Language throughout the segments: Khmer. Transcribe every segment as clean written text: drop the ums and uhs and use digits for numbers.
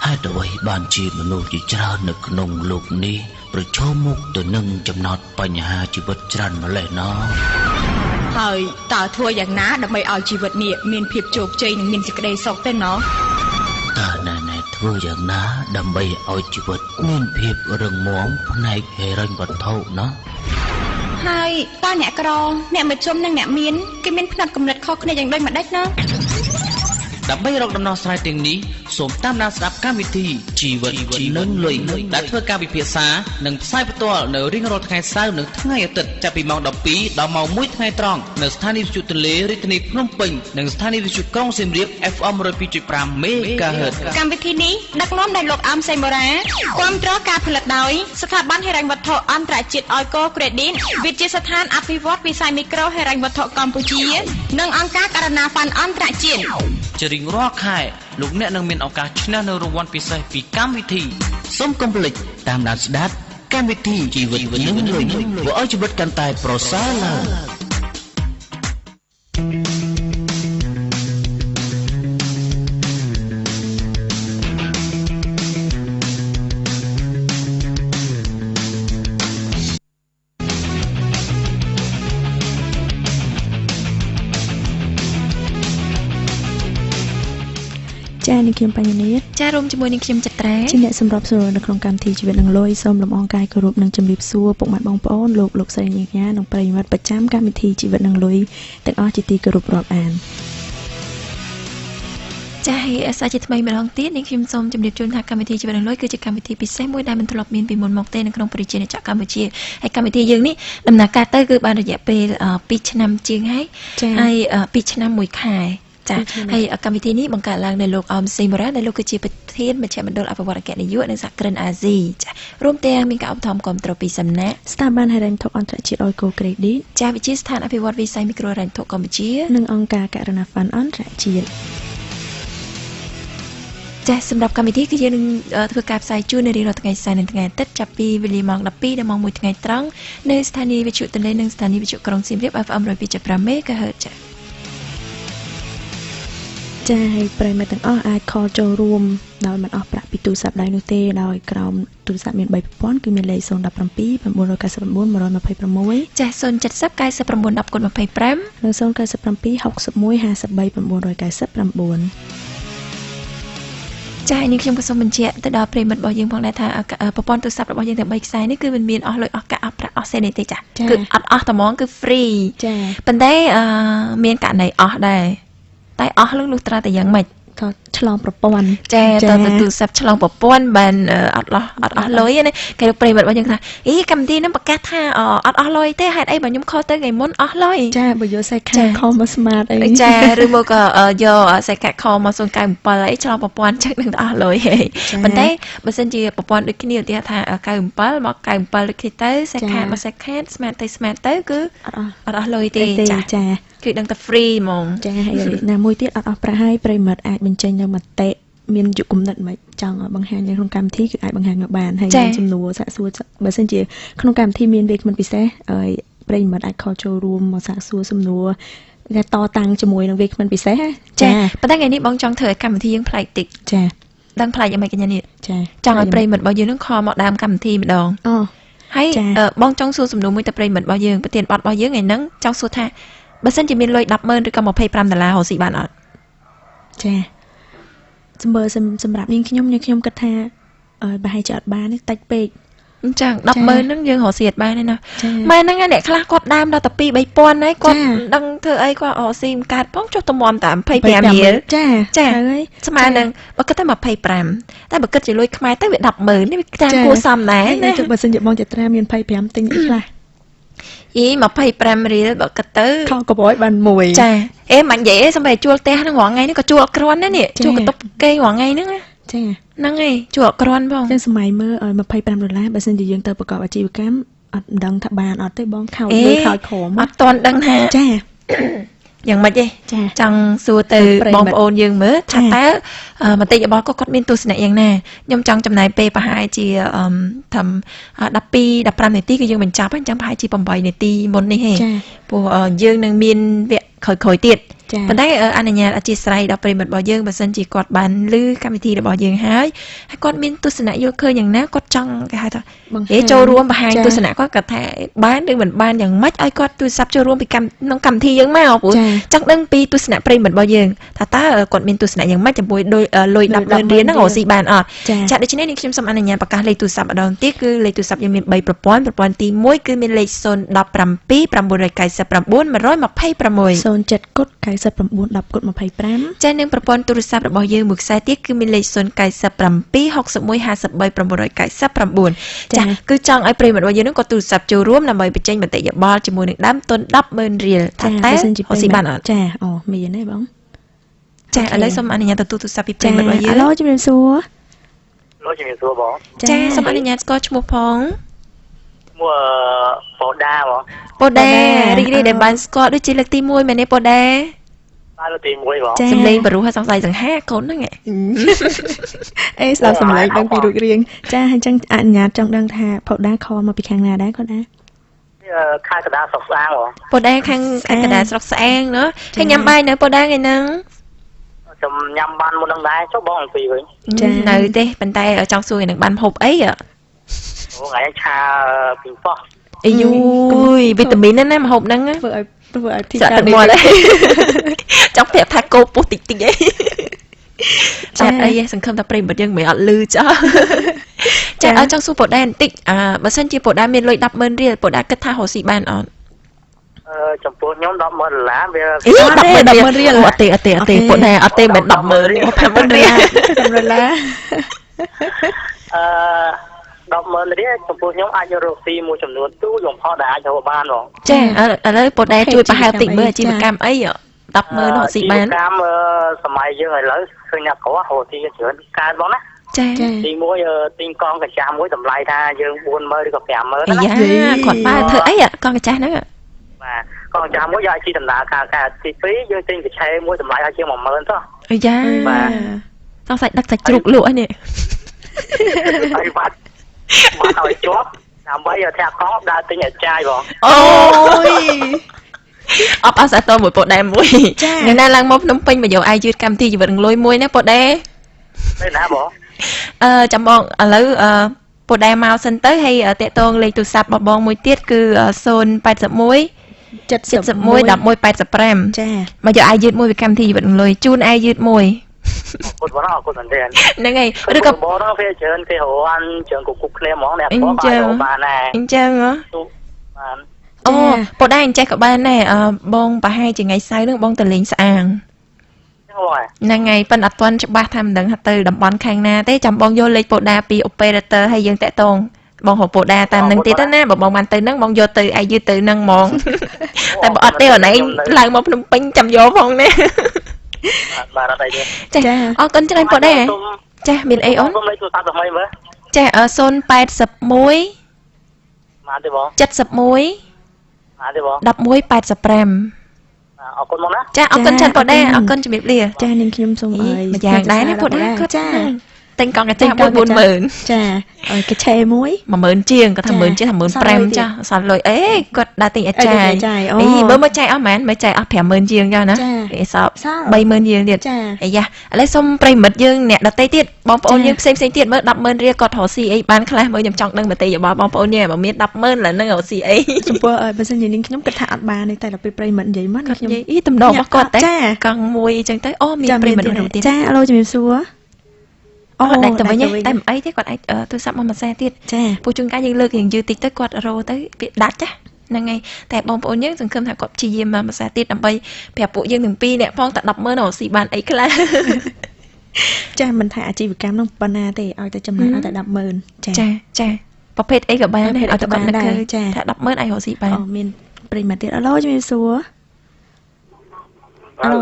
hai đôi bàn chỉ mà nô chỉ ra nực nông lục ní rồi cho mục từ nâng chấm nọt bành hà chỉ vật tràn mà lệ nó hơi ta thuaอย่างน้าđập bayเอาชีวิตเนี่ยมีนเพียบโจกใจหนึ่งมีนสิกระไดสอกเต้นเนาะ ta này thua dạng ná đầm bay ao chỉ vật nguyên phiệp rừng mỏng này hệ ranh vật thâu nó ហើយតើអ្នកក្រអ្នកមិនជុំនឹងអ្នកមានគេមានផ្នែកកំណត់ខុសគ្នាយ៉ាងដូចម្ដេចណា ដើម្បីរកដំណោះស្រាយទាំងនេះសូមតាមដានស្ដាប់កម្មវិធីជីវិតនឹងលុយដែលធ្វើការពិភាក្សានិងផ្សាយផ្ទាល់នៅរៀងរាល់ថ្ងៃសៅរ៍និងថ្ងៃអាទិត្យចាប់ពីម៉ោង 12 ដល់ម៉ោង 1 ថ្ងៃត្រង់នៅស្ថានីយ៍វិទ្យុទន្លេរាជធានីភ្នំពេញនិងស្ថានីយ៍វិទ្យុក្រុងសៀមរាប FM 102.5 MHz កម្មវិធីនេះដឹកនាំដោយលោកអមសេមរ៉ាគាំទ្រការផលិតដោយស្ថាប័នហិរញ្ញវត្ថុអន្តរជាតិអយកូក្រេឌីតវិទ្យាស្ថានអភិវឌ្ឍវិស័យមីក្រូហិរញ្ញវត្ថុកម្ពុជានិងអង្គការករណីហ្វាន់អន្តរជាតិ ជារៀងរាល់ខែលោកអ្នកនឹងមានឱកាសឈ្នះនៅរង្វាន់ពិសេសពីកម្មវិធីសូមកុំភ្លេចតាមដានស្ដាប់កម្មវិធីជីវិតនឹងលុយធ្វើឲ្យជីវិតកាន់តែប្រសើរឡើង ចា៎នេះខ្ញុំបញ្ញានេះចា៎រួមជាមួយនឹងខ្ញុំចត្រាជាអ្នកសម្របសម្រួលនៅក្នុងកម្មវិធីជីវិតនឹងលុយសូមលំអរកាយគោរពនិងជម្រាបសួរពុកម៉ែបងប្អូនលោកស្រីនាងកញ្ញានិងប្រិយមិត្តប្រចាំកម្មវិធីជីវិតនឹងលុយទាំងអស់ជាទីគោរពរាប់អានចា៎ហើយសាជាថ្មីម្ដងទៀតនេះខ្ញុំសូមជម្រាបជូនថាកម្មវិធីជីវិតនឹងលុយគឺជាកម្មវិធីពិសេសមួយដែលមិនធ្លាប់មានពីមុនមកទេនៅក្នុងប្រជាជាតិកម្ពុជាហើយកម្មវិធីយើងនេះដំណើរការទៅគឺបានរយៈពេល2ឆ្នាំជាងហើយហើយ2ឆ្នាំ1ខែ ចាហើយកម្មវិធីនេះបង្កើតឡើងដោយលោកអមសេមរ៉ាដែលលោកគឺជាប្រធានមជ្ឈមណ្ឌលអភិវឌ្ឍនគតិយុនិងសហគ្រិនអាស៊ីចារួមទាំងមានការឧបត្ថម្ភគាំទ្រពីសំណាក់ស្ថាប័នហិរញ្ញវត្ថុអន្តរជាតិអយកូក្រេឌីតចាវិទ្យាស្ថានអភិវឌ្ឍវិស័យមីក្រូហិរញ្ញវត្ថុកម្ពុជានិងអង្គការករណីហ្វាន់អន្តរជាតិចាសម្រាប់កម្មវិធីគឺយើងនឹងធ្វើការផ្សាយជូននៅរៀងរាល់ថ្ងៃសៅរ៍និងថ្ងៃអាទិត្យចាប់ពីវេលាម៉ោង 12 ដល់ម៉ោង 1 ថ្ងៃត្រង់នៅស្ថានីយ៍វិទ្យុទន្លេនិងស្ថានីយ៍វិទ្យុក្រុងសៀមរាប FM 102.5 MHz ចា ចាហើយប្រិយមិត្តទាំងអស់អាចខលចូលរួមដោយមិនអស់ប្រាក់ពីទូរស័ព្ទដៃនោះទេដោយក្រោមទូរស័ព្ទមាន 3 ប្រព័ន្ធគឺមានលេខ 017 999 126 ចា070 99 10 25 និង 097 61 53 999 ចា៎នេះខ្ញុំក៏សូមបញ្ជាក់ទៅដល់ប្រិយមិត្តរបស់យើងផងដែរថាប្រព័ន្ធទូរស័ព្ទរបស់យើងទាំង3ខ្សែនេះគឺមិនមានអស់លុយអស់កាក់អស់ប្រាក់អស់សេនទេចាគឺអត់អស់តែហ្មងគឺ free ចាប៉ុន្តែមានករណីអស់ដែរតែអស់លុយលុះត្រាតែយ៉ាងម៉េចក៏ឆ្លងប្រព័ន្ធចាតើទូរស័ព្ទឆ្លងប្រព័ន្ធបានអត់អស់លុយណាគេប្រិយមិត្តរបស់យើងថាអីកម្មវិធីនឹងប្រកាសថាអត់អស់លុយទេហេតុអីបើខ្ញុំខលទៅថ្ងៃមុនអស់លុយចាបើយកសាច់ខាខលមក smart អីចាឬមកក៏យកសាច់ខាខលមក097អីឆ្លងប្រព័ន្ធចឹងនឹងអស់លុយហេប៉ុន្តែបើសិនជាប្រព័ន្ធដូចគ្នាឧទាហរណ៍ថា97មក97ដូចគ្នាទៅសាច់ខាមកសាច់ខា smart ទៅគឺអត់អស់លុយទេចាគឺដឹងតែ free ហ្មងចាហើយណាមួយទៀតអត់អស់ប្រាក់ហើយប្រិមិត្តអាចបញ្ចេញនៅមតិមានយុគគំនិតមិនចង់បង្ហាញនៅក្នុងកម្មវិធីគឺអាចបង្ហាញមកបានហើយមានចំនួនសាកសួរបើសិនជាក្នុងកម្មវិធីមានវាគ្មិនពិសេសហើយប្រិមិត្តអាចខលចូលរួមមកសាកសួរសំណួរគេតតាំងជាមួយនឹងវាគ្មិនពិសេសចាប៉ុន្តែថ្ងៃនេះបងចង់ធ្វើឲ្យកម្មវិធីយើងប្លែកតិចចាដឹងប្លែកយ៉ាងម៉េចកញ្ញានេះចាចង់ឲ្យប្រិមិត្តរបស់យើងនឹងខលមកដើមកម្មវិធីម្ដងអូហើយបងចង់សួរសំណួរមួយទៅប្រិមិត្តរបស់យើងប្រធានបទរបស់យើងថ្ងៃហ្នឹងចង់សួរថាបើសិនជាមានលុយ $10,000 ឬក៏$25រកស៊ីបានអត់ចាសម្រាប់នាងខ្ញុំគិតថាប្រហែលជាអត់បានទេតិចពេកអញ្ចឹង $10,000 ហ្នឹងយើងរកស៊ីអត់បានទេណាម៉ែហ្នឹងអ្នកខ្លះគាត់ដើមដល់តែ 2-3,000 ហើយគាត់ដឹងធ្វើអីគាត់រកស៊ីមិនកើតផងចុះតម្រាំតែ$25រៀលចាហើយស្មើនឹងបើគិតតែ25តែបើគិតជាលុយខ្មែរទៅវា $10,000 នេះវាតាមគួរសមដែរណាចុះបើសិនជាបងចត្រាមាន25ទិញអីខ្លះអី25រៀលបើគិតទៅខកកបយបានមួយចាអេមិននិយាយអីសំបីជួលផ្ទះហ្នឹងរាល់ថ្ងៃនេះក៏ជួលអត់គ្រាន់ដែរនេះជួលកតុបគេរាល់ថ្ងៃហ្នឹងចាហ្នឹងឯងជួលអត់គ្រាន់ផងចឹងសម័យមើល$25បើសិនជាយើងទៅប្រកបអាជីវកម្មអត់ដឹងថាបានអត់ទេបងខោលខោក្រមអត់តន់ដឹងថាចាយ៉ាងម៉េចទេចង់សួរទៅបងប្អូនយើងមើលថាតើមតិយោបល់គាត់មានទស្សនៈយ៉ាងណាខ្ញុំចង់ចំណាយពេលប្រហែលជាថា12-15នាទីគឺយើងបញ្ចប់ហើយអញ្ចឹងប្រហែលជា8នាទីមុននេះហេព្រោះយើងនឹងមានវគ្គក្រោយៗទៀត ប៉ុន្តែអនុញ្ញាតអធិស្ឋានដល់ប្រិមត្តរបស់យើងបើសិនជាគាត់បានឮកម្មវិធីរបស់យើងហើយគាត់មានទស្សនៈយល់ឃើញយ៉ាងណាគាត់ចង់គេហៅថាចូលរួមបង្ហាញទស្សនៈគាត់ថាបានឬមិនបានយ៉ាងម៉េចឲ្យគាត់ទូរស័ព្ទចូលរួមពីក្នុងកម្មវិធីយើងមកព្រោះចង់ដឹងពីទស្សនៈប្រិមត្តរបស់យើងថាតើគាត់មានទស្សនៈយ៉ាងម៉េចជាមួយលុយ 10,000 រៀលហ្នឹងរកស៊ីបានអត់ចាដូច្នេះនាងខ្ញុំសូមអនុញ្ញាតប្រកាសលេខទូរស័ព្ទម្ដងទៀតគឺលេខទូរស័ព្ទយើងមាន3ប្រព័ន្ធទី1គឺមានលេខ017 999 026 ចានិងប្រព័ន្ធទូរស័ព្ទរបស់យើងមួយខ្សែទៀតគឺមានលេខ097 61 53 999 ចាគឺចង់ឲ្យប្រិយមិត្តរបស់យើងនឹងគាត់ទូរស័ព្ទចូលរួមដើម្បីបញ្ចេញមតិយោបល់ជាមួយនឹងដើមទុន 10,000 រៀលតែហូស៊ីបានអត់ចាអូមានទេបងចាឥឡូវសូមអនុញ្ញាតទទួលទូរស័ព្ទពីប្រិយមិត្តរបស់យើងឡូជំរាបសួរបងចាសូមអនុញ្ញាតស្គាល់ឈ្មោះផងឈ្មោះប៉ូដាបងប៉ូដារីករាយដែលបានស្គាល់ដូចជាលើកទី1មែនទេប៉ូដាបានលើកទី1បងសំឡេងបរុសសង្ស័យសង្ហាកូនហ្នឹងអេស្ដាប់សំឡេងដឹងពីរូបរាងចាអញ្ចឹងអនុញ្ញាតចង់ដឹងថាប៉ូដាខលមកពីខាងណាដែរគាត់ណាខាងកណ្ដាលស្រុកស្អាងបងប៉ូដាខាងកណ្ដាលស្រុកស្អាងណាហើយញ៉ាំបាយនៅប៉ូដាថ្ងៃហ្នឹងខ្ញុំញ៉ាំបានមុននឹងដែរចុះបងអំពីវិញចានៅទេប៉ុន្តែចង់សួរនឹងបានហូបអីអូថ្ងៃឆាពីប៉ោះអាយវីតាមីនណាមហូបហ្នឹងធ្វើឲ្យទីចាត់មកដែរចង់ប្រាប់ថាគោពុះតិចអីចាត់អីសង្ឃឹមថាប្រិយមិត្តយើងមិនអត់លឺចាចាចង់សួរប៉ូដាបន្តិចបើសិនជាប៉ូដាមានលុយ 10,000 រៀលប៉ូដាគិតថារកស៊ីបានអត់ចំពោះខ្ញុំ $10,000 វា10,000 រៀលអត់ទេប៉ូដាអត់ទេមិន 10,000 រៀល 5,000 រៀល$10,000 $10,000 រៀលចំពោះខ្ញុំអាចរកស៊ីមួយចំនួនទូលំផុតដែលអាចរកបានបងចាឥឡូវប៉ូដាជួយប្រហែលតិចមើលអាជីវកម្មអី10,000រកស៊ីបានកម្មសម័យយើងឥឡូវឃើញអ្នកក្ររកស៊ីច្រើនកើតបងណាចាទីមួយទិញកង់កាចាស់មួយតម្លៃថាយើង 40,000 ឬក៏ 50,000 ណាយ៉ាគាត់បើធ្វើអីកង់កាចាស់ហ្នឹងបាទកង់កាចាស់មួយយកជីដំណើរការទី2យើងទិញកញ្ឆេមួយតម្លៃឲ្យជាង 10,000 ទៅយ៉ាបាទសង្ស័យដឹកសាច់ជ្រូកលក់ហ្នឹងហើយបាទឲ្យជាប់ដើម្បីឲ្យធាក់កង់ដើរទិញឲ្យចាយបងអូយអបអសាទរមួយប៉ូដាមួយថ្ងៃណាឡើងមកភ្នំពេញមកយកអាយយឺតកម្មវិធីជីវិតនឹងលុយមួយណាប៉ូដាទៅណាបងចាំបងឥឡូវប៉ូដាមកសិនទៅហើយតាក់ទងលេខទូរស័ព្ទរបស់បងមួយទៀតគឺ081 71 1185ចាមកយកអាយយឺតមួយពីកម្មវិធីជីវិតនឹងលុយជូនអាយយឺតមួយគាត់បងអរគុណមែនទេហ្នឹងហើយឬក៏បងវាច្រើនគេរវ៉ាន់ច្រើនគប់ឃ្លៀមហ្មងអ្នកបងបានដែរអញ្ចឹងបានអូប៉ូដាអញ្ចេះក៏បានដែរបងប្រហែលជាថ្ងៃសៅរ៍ហ្នឹងបងទៅលេងស្អាងហ្នឹងហើយប៉ិនអត់ទាន់ច្បាស់ថាមិនដឹងថាទៅតំបន់ខាងណាទេចាំបងយកលេខប៉ូដាពី operator ហើយយើងតាក់ទងបងរកប៉ូដាតាមនឹងទៀតណាបើបងបានទៅហ្នឹងបងយកទៅអាយយឺតទៅហ្នឹងហ្មងតែបើអត់ទេអូនឯងឡើងមកភ្នំពេញចាំយកផងណាបាទអត់អីទេចាអរគុណច្រើនប៉ូដាចាមានអីអូនសូមលេខទូរស័ព្ទថ្មីមើលចា081បានទេបង71បានទេបង1185អរគុណមកណាចាអរគុណច្រើនប៉ូដាអរគុណជំរាបលាចានាងខ្ញុំសូមអើយម្យ៉ាងដែរណាប៉ូដាគាត់ចាទិញកង់កាចាស់មួយ 40,000 ចាឲ្យកឆេមួយ 10,000 ជាងគាត់ថា 10,000 ជាង 15,000 ចាអសល់លុយអេគាត់ដើរទិញអាចារ្យអីបើមកចាយអស់មែនមកចាយអស់ 50,000 ជាងចាណាគេសោក 30,000 ជាងទៀតអាយ៉ាឥឡូវសុំប្រិមិត្តយើងអ្នកដទៃទៀតបងប្អូនយើងផ្សេងទៀតមើល 10,000 រៀលគាត់រកស៊ីអីបានខ្លះមើលខ្ញុំចង់ដឹងមតិយោបល់បងប្អូនយើងបើមាន 10,000 ឡើយនឹងរកស៊ីអីចំពោះបើសិនជានាងខ្ញុំគិតថាអត់បានទេតែដល់ពេលប្រិមិត្តនិយាយមកខ្ញុំនិយាយតំណរបស់គាត់តែកង់មួយអញ្ចឹងទៅអូមានប្រិមិត្តមួយទៀតចាឡូជំរាបសួរអូដាច់ទៅវិញតែមិនអីទេគាត់អាចទូរស័ព្ទមកមួយសាទៀតចាពូជួនកាលយើងលើករៀងយឺតតិចទៅគាត់រោទៅវាដាច់ចាហ្នឹងហើយតែបងប្អូនយើងសង្ឃឹមថាគាត់ព្យាយាមមកមួយសាទៀតដើម្បីប្រាប់ពួកយើងទាំងពីរអ្នកផងតែ 10,000 រកស៊ីបានអីខ្លះចាមិនថាអាជីវកម្មនោះប៉ុណ្ណាទេឲ្យតែចំណាយឲ្យតែ 10,000 ចាប្រភេទអីក៏បានដែរឲ្យតែគាត់នឹកឃើញថា 10,000 អាចរកស៊ីបានមាន ប្រិមត្តទៀតអឡូជំរាបសួរអឡូ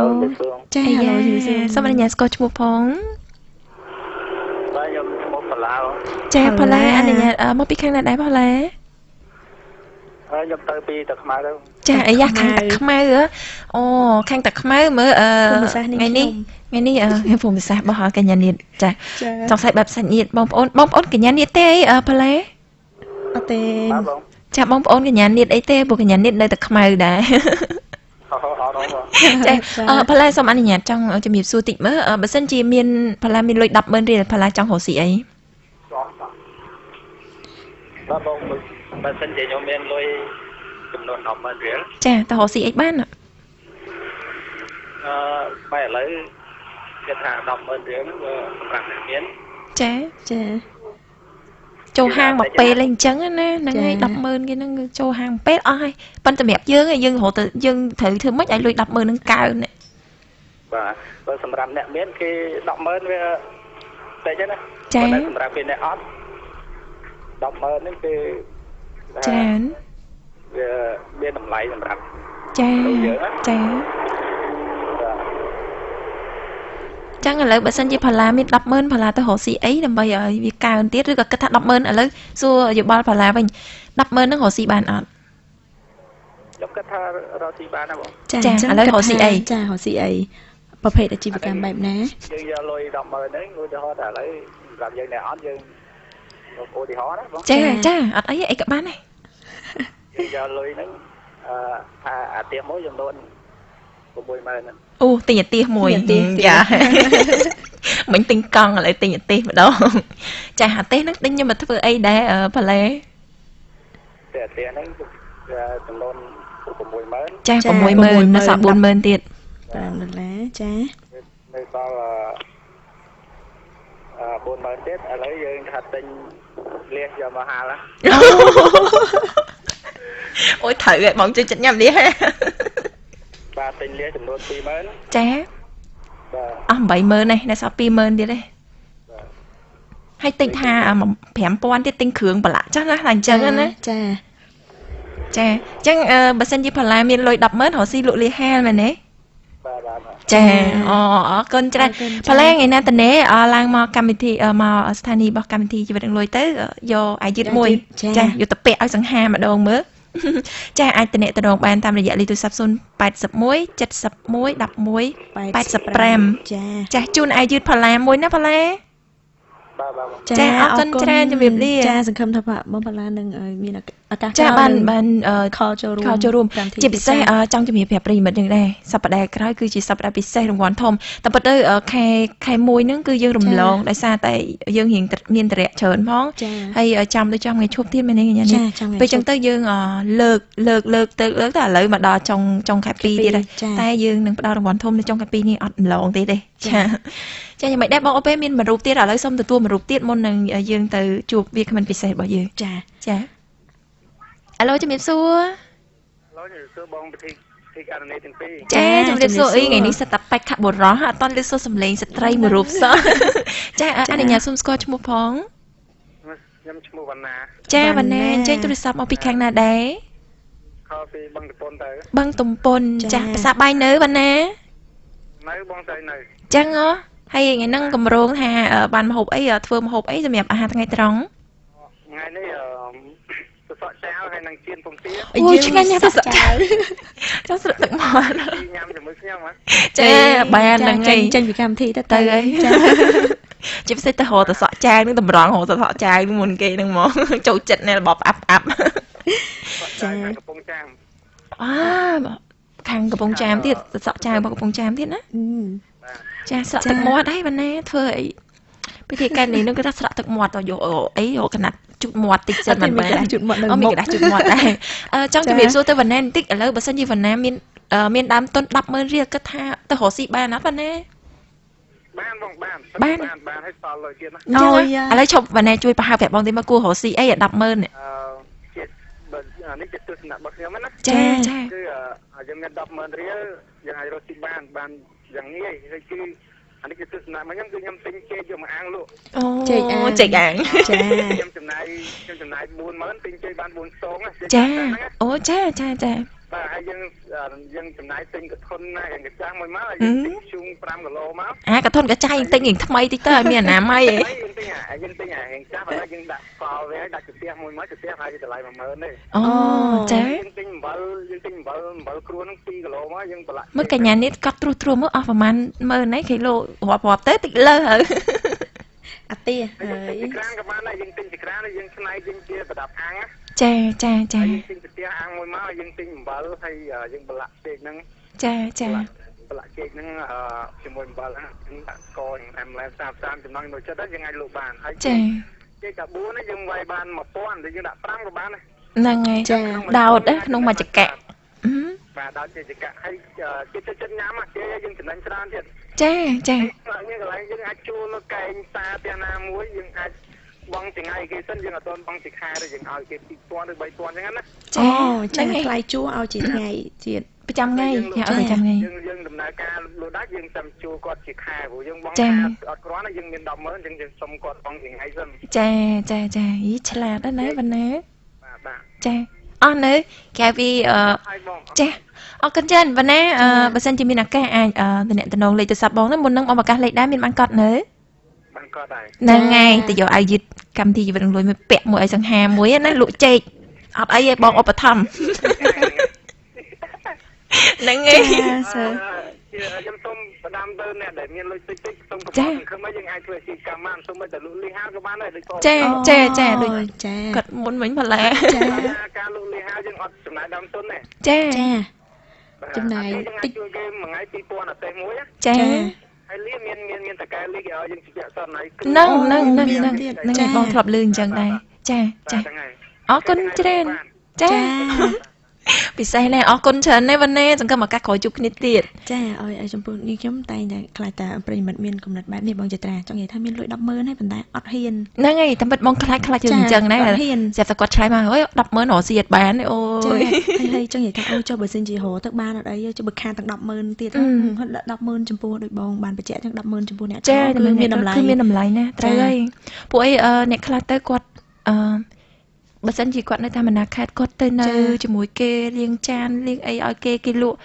ចាអឡូជំរាបសួរសូមអនុញ្ញាតស្គាល់ឈ្មោះផងបាទខ្ញុំឈ្មោះផល្លាចាផល្លាអនុញ្ញាតមកពីខាងណាដែរផល្លាខ្ញុំទៅពីតាខ្មៅទៅចាអាយ៉ាខាងតាខ្មៅអូខាងតាខ្មៅមើលថ្ងៃនេះខ្ញុំភូមិសាស្ត្ររបស់កញ្ញានាតចាសង្ស័យបែបសាច់ញាតិបងប្អូនកញ្ញានាតទេអីផល្លាអត់ទេចាបងប្អូនកញ្ញានាតអីទេពួកកញ្ញានាតនៅតាខ្មៅដែរអ អត់មក ចាផល្លាសូមអនុញ្ញាតចង់ជំរាបសួរតិចមើលបើសិនជាមានផល្លាមានលុយ 100000 រៀលផល្លាចង់រកស៊ីអី បាទបងបើសិនជាខ្ញុំមានលុយចំនួន 100000 រៀល ចាតើរកស៊ីអីបាន បែរឥឡូវគេថា 100000 រៀលហ្នឹងវាសម្រាប់អ្នកមាន ចា ចា ចូលហាងមកពេលអីអញ្ចឹងណាហ្នឹងហើយ 100000 គេហ្នឹងគឺចូលហាងពេលអស់ហើយប៉ុន្តែសម្រាប់យើងយើងរកទៅយើងត្រូវធ្វើម៉េចឲ្យលុយ 100000 ហ្នឹងកើន បាទបើសម្រាប់អ្នកមានគេ 100000 វាតិចណា ចា តែសម្រាប់ពេលអ្នកអត់ 100000 ហ្នឹងគឺ ច្រើន វាមានតម្លៃសម្រាប់ ចាចាចឹងឥឡូវបើសិនជាផល្លាមាន 100000 ផល្លាទៅរកស៊ីអីដើម្បីឲ្យវាកើនទៀតឬក៏គិតថា 100000 ឥឡូវសួរយោបល់ផល្លាវិញ 100000 ហ្នឹងរកស៊ីបានអត់ ខ្ញុំគិតថារកស៊ីបានណាបង ចា ឥឡូវរកស៊ីអី ចារកស៊ីអីប្រភេទអាជីវកម្មបែបណា យើងយកលុយ 100000 ហ្នឹងឧទាហរណ៍ថាឥឡូវសម្រាប់យើងអ្នកអត់យើងឧទាហរណ៍ណាបង ចាអត់អីក៏បានដែរ យើងយកលុយហ្នឹងថាអាទៀមមួយចំនួន 60000 ហ្នឹង អូទិញអាទៀសមួយយ៉ាមិញទិញកង់ឥឡូវទិញអាទៀសម្ដងចាអាទៀសហ្នឹងទិញខ្ញុំមកធ្វើអីដែរផល្លា តែអាទៀហ្នឹងចំនួន 60000 ចា 60000 នៅសល់ 40000 ទៀត $5 ចា នៅដល់40000 ទៀតឥឡូវយើងថាទិញលៀសយកមកហាល អូយត្រូវហើយបងជួយចិត្តញ៉ាំលៀស បាទទិញលៀសចំនួន 20000 ចាអស់ 80000 នេះនៅសល់ 20000 ទៀតទេហើយទិញថា 5000 ទៀតទិញគ្រឿងប្រឡាក់ចាស់ណាស់តែអញ្ចឹងណា ចា ចាអញ្ចឹងបើសិនជាផល្លាមានលុយ 100000 រកស៊ីលក់លៀសហាលមែនទេ បាទ ចាអរគុណច្រើនផល្លាថ្ងៃណាតនេឡើងមកកម្មវិធីមកស្ថានីយរបស់កម្មវិធីជីវិតនឹងលុយទៅយកអាយុមួយចាយកទៅពាក់ឲ្យសង្ហាម្ដងមើល ចាអាចតំណែងបានតាមរយៈលេខទូរស័ព្ទ 081 71 11 85 ចាជូនអាយុផល្លាមួយណាផល្លា ចាអរគុណច្រើនជំរាបលា ចាសង្ឃឹមថាបងផល្លានឹងមានឱកាស ចាបានខលចូលរួម ជាពិសេសចង់ជំរាបប្រាប់ប្រិយមិត្តយ៉ាងដែរសប្តាហ៍ក្រោយគឺជាសប្តាហ៍ពិសេសរង្វាន់ធំតែពិតទៅខែ1ហ្នឹងគឺយើងរំលងដោយសារតែយើងរៀងមានតរៈច្រើនផងហើយចាំទៅចាំថ្ងៃឈប់ទៀតមែនទេញ៉ាំនេះពេលចឹងទៅយើងលើកទៅឥឡូវមកដល់ចុងខែ2ទៀតហើយតែយើងនឹងផ្ដល់រង្វាន់ធំនៅចុងខែ2នេះអត់រំលងទេចាចាយ៉ាងម៉េចដែរបងអូពេលមានមួយរូបទៀតឥឡូវសូមទទួលមួយរូបទៀតមុននឹងយើងទៅជួបវាគ្មិនពិសេសរបស់យើងចាអាឡូជំរាបសួរ បងពិធីករណីទាំងពីរ ចាជំរាបសួរអីថ្ងៃនេះសិតតែបាច់ខាក់បុរសអត់តន់លឺសូរសំឡេងស្ត្រីមួយរូបសោះចាអនុញ្ញាតសូមស្គាល់ឈ្មោះផង ខ្ញុំឈ្មោះវណ្ណា ចាវណ្ណាអញ្ចឹងទូរស័ព្ទមកពីខាងណាដែរ ខលពីបឹងតំពុនទៅ បឹងតំពុនចាភាសាបាយនៅវណ្ណា នៅបងទៅនៅ ចឹងហ៎ហើយថ្ងៃហ្នឹងកម្រងថាបានម្ហូបអីធ្វើម្ហូបអីសម្រាប់អាហារថ្ងៃត្រង់ ថ្ងៃនេះសសក់ចៅហើយនឹងជៀនពងទា អូយឆ្ងាញ់ណាស់សសក់ចៅចង់ស្រក់ទឹកមាត់ ញ៉ាំជាមួយខ្ញុំហ៎ ចាបានហ្នឹងហើយ ចេញពីកម្មវិធីទៅ ហើយជាពិសេសទៅរកសសក់ចៅនឹងតម្រង់រកសសក់ចៅនឹងមុនគេនឹងមកចូលចិត្តនៅរបបអាប់ចាកំពង់ចាម ខាងកំពង់ចាមទៀតសសក់ចៅរបស់កំពង់ចាមទៀតណាចាស្រក់ទឹកមាត់ហើយបណ្ណាធ្វើអីពិធីការនេះនឹងគេថាស្រក់ទឹកមាត់ទៅយកអីយកកណាត់ជូតមាត់តិចសិនមិនបានមានកដាស់ជូតមាត់ដែរចង់ជំរាបសួរទៅបណ្ណាបន្តិចឥឡូវបើសិនជាបណ្ណាមានដើមទុន 100000 រៀលគិតថាទៅរកស៊ីបានអត់បណ្ណាបានបងបានឲ្យសល់លុយទៀតណា អូយឥឡូវឈប់បណ្ណាជួយប្រហែលប្រាប់បងទេមកគួររកស៊ីអី 100000 នេះ បើនេះជាទស្សនៈរបស់ខ្ញុំណា ចា គឺយើងមាន 100000 រៀលយើងអាចរកស៊ីបានយ៉ាងងាយហើយគឺអានេះគឺទស្សនៈរបស់ខ្ញុំគឺខ្ញុំទិញចេកយកមកអាំងលក់ អូចេកអាំងចាខ្ញុំចំណាយ40000ទិញចេកបាន4សងចាអូចាបាទហើយយើងចំណាយទិញកធុនណាយ៉ាងកញ្ចាស់មួយមកហើយយើងទិញជូង5គីឡូមកកធុនកញ្ចាស់យើងទិញរៀងថ្មីតិចទៅឲ្យមានអនាម័យហ៎យើងទិញរៀងចាស់ហើយយើងដាក់កោវាដាក់កាទៀសមួយមកកាទៀសហើយតម្លៃ 10000 ទេ អូចាយើងទិញអំបិលគ្រួនឹង2គីឡូមកយើងប្រឡាក់ មើលកញ្ញានេះកត់ត្រួសមើលអស់ប្រហែល10000 ហ្នឹងគីឡូរាប់ទៅតិចលើហើយអាទៀសហើយ ចក្រានក៏បានដែរយើងទិញចក្រានហើយយើងឆ្នៃយើងជាប្រដាប់អាំង ចាយើងទិញកាទៀសអាំងមួយមកយើងទិញអំបិលហើយយើងប្រឡាក់ចេកហ្នឹង ចាចា ប្រឡាក់ចេកហ្នឹងជាមួយអំបិលហ្នឹងដាក់ស្ករអាំឡែ30ចំណងនៅចិត្តហ្នឹងយើងអាចលក់បានហើយចាចេកកាបួនហ្នឹងយើងវាយបាន1000តែយើងដាក់5ក៏បានដែរហ្នឹងហើយចាដោតក្នុងមួយចក្របាទដោតចេកចក្រហើយចិត្តញ៉ាំចេកយើងចំណេញច្រើនទៀតចាចាមានកន្លែងយើងអាចជួលនៅកែងផ្សារផ្ទះណាមួយយើងអាចបងថ្ងៃគេសិនយើងអត់ទាន់បងជាខែទេយើងឲ្យគេ2000ឬ3000អញ្ចឹងណាចាចាថ្លៃជួលឲ្យជាថ្ងៃទៀតប្រចាំថ្ងៃឲ្យប្រចាំថ្ងៃយើងដំណើរការលក់ដាច់យើងចាំជួលគាត់ជាខែព្រោះយើងបងខែអត់គ្រាន់តែយើងមាន100000អញ្ចឹងយើងសុំគាត់បងជាថ្ងៃសិនចាចាយីឆ្លាតណាស់បណ្ណាបាទចាអស់នៅគេពីចាអរគុណច្រើនបណ្ណាបើសិនជាមានឱកាសអាចតំណងលេខទូរស័ព្ទបងហ្នឹងមុននឹងបងប្រកាសលេខដែរមានបានកត់នៅបានកត់ដែរហ្នឹងហើយទៅយកឲ្យយឺតកម្មវិធីជីវិតរំលួយមួយពាក់មួយឲ្យសង្ហាមួយណាលក់ចេកអត់អីទេបងឧបត្ថម្ភហ្នឹងហើយខ្ញុំសុំបដាំទៅអ្នកដែលមានលុយតិចសុំកុំខំឲ្យយើងអាចធ្វើអាជីវកម្មបានសុំតែលក់លីហាក៏បានដែរដូចចាដូចចាគាត់មុនវិញផល្លាចាការលក់លីហាយើងអត់ចំណាយដើមទុនទេចាចំណាយតិចគេមួយថ្ងៃ2000អត់ទេមួយចាហើយលីមានតកែលីគេឲ្យយើងជិះអត់សនហើយហ្នឹងបងធ្លាប់លឺអញ្ចឹងដែរចាអរគុណច្រើនចាពិសេសណាស់អរគុណច្រើនណាស់វណ្ណាសង្ឃឹមឱកាសក្រោយជួបគ្នាទៀតចាឲ្យចំពោះនេះខ្ញុំតែងតែខ្លាចតែប្រិមិត្តមានគំនិតបែបនេះបងចត្រាចង់និយាយថាមានលុយ100000ហើយប៉ុន្តែអត់ហ៊ានហ្នឹងហើយតែពិតបងខ្លាចជឿអញ្ចឹងណាស្រាប់តែគាត់ឆ្លើយមកអើយ100000រកស៊ីអត់បានអូយហើយចង់និយាយថាអូចុះបើសិនជារកទៅបានអត់អីចុះបើខានទាំង100000ទៀត100000ចំពោះដូចបងបានបញ្ជាក់ចឹង100000ចំពោះអ្នកចាគឺមានតម្លៃណាត្រូវហើយពួកអីអ្នកខ្លះទៅគាត់បើសិនជាគាត់នៅតាមបណ្ដាខេត្តគាត់ទៅនៅជាមួយគេលាងចានលាងអីឲ្យគេលក់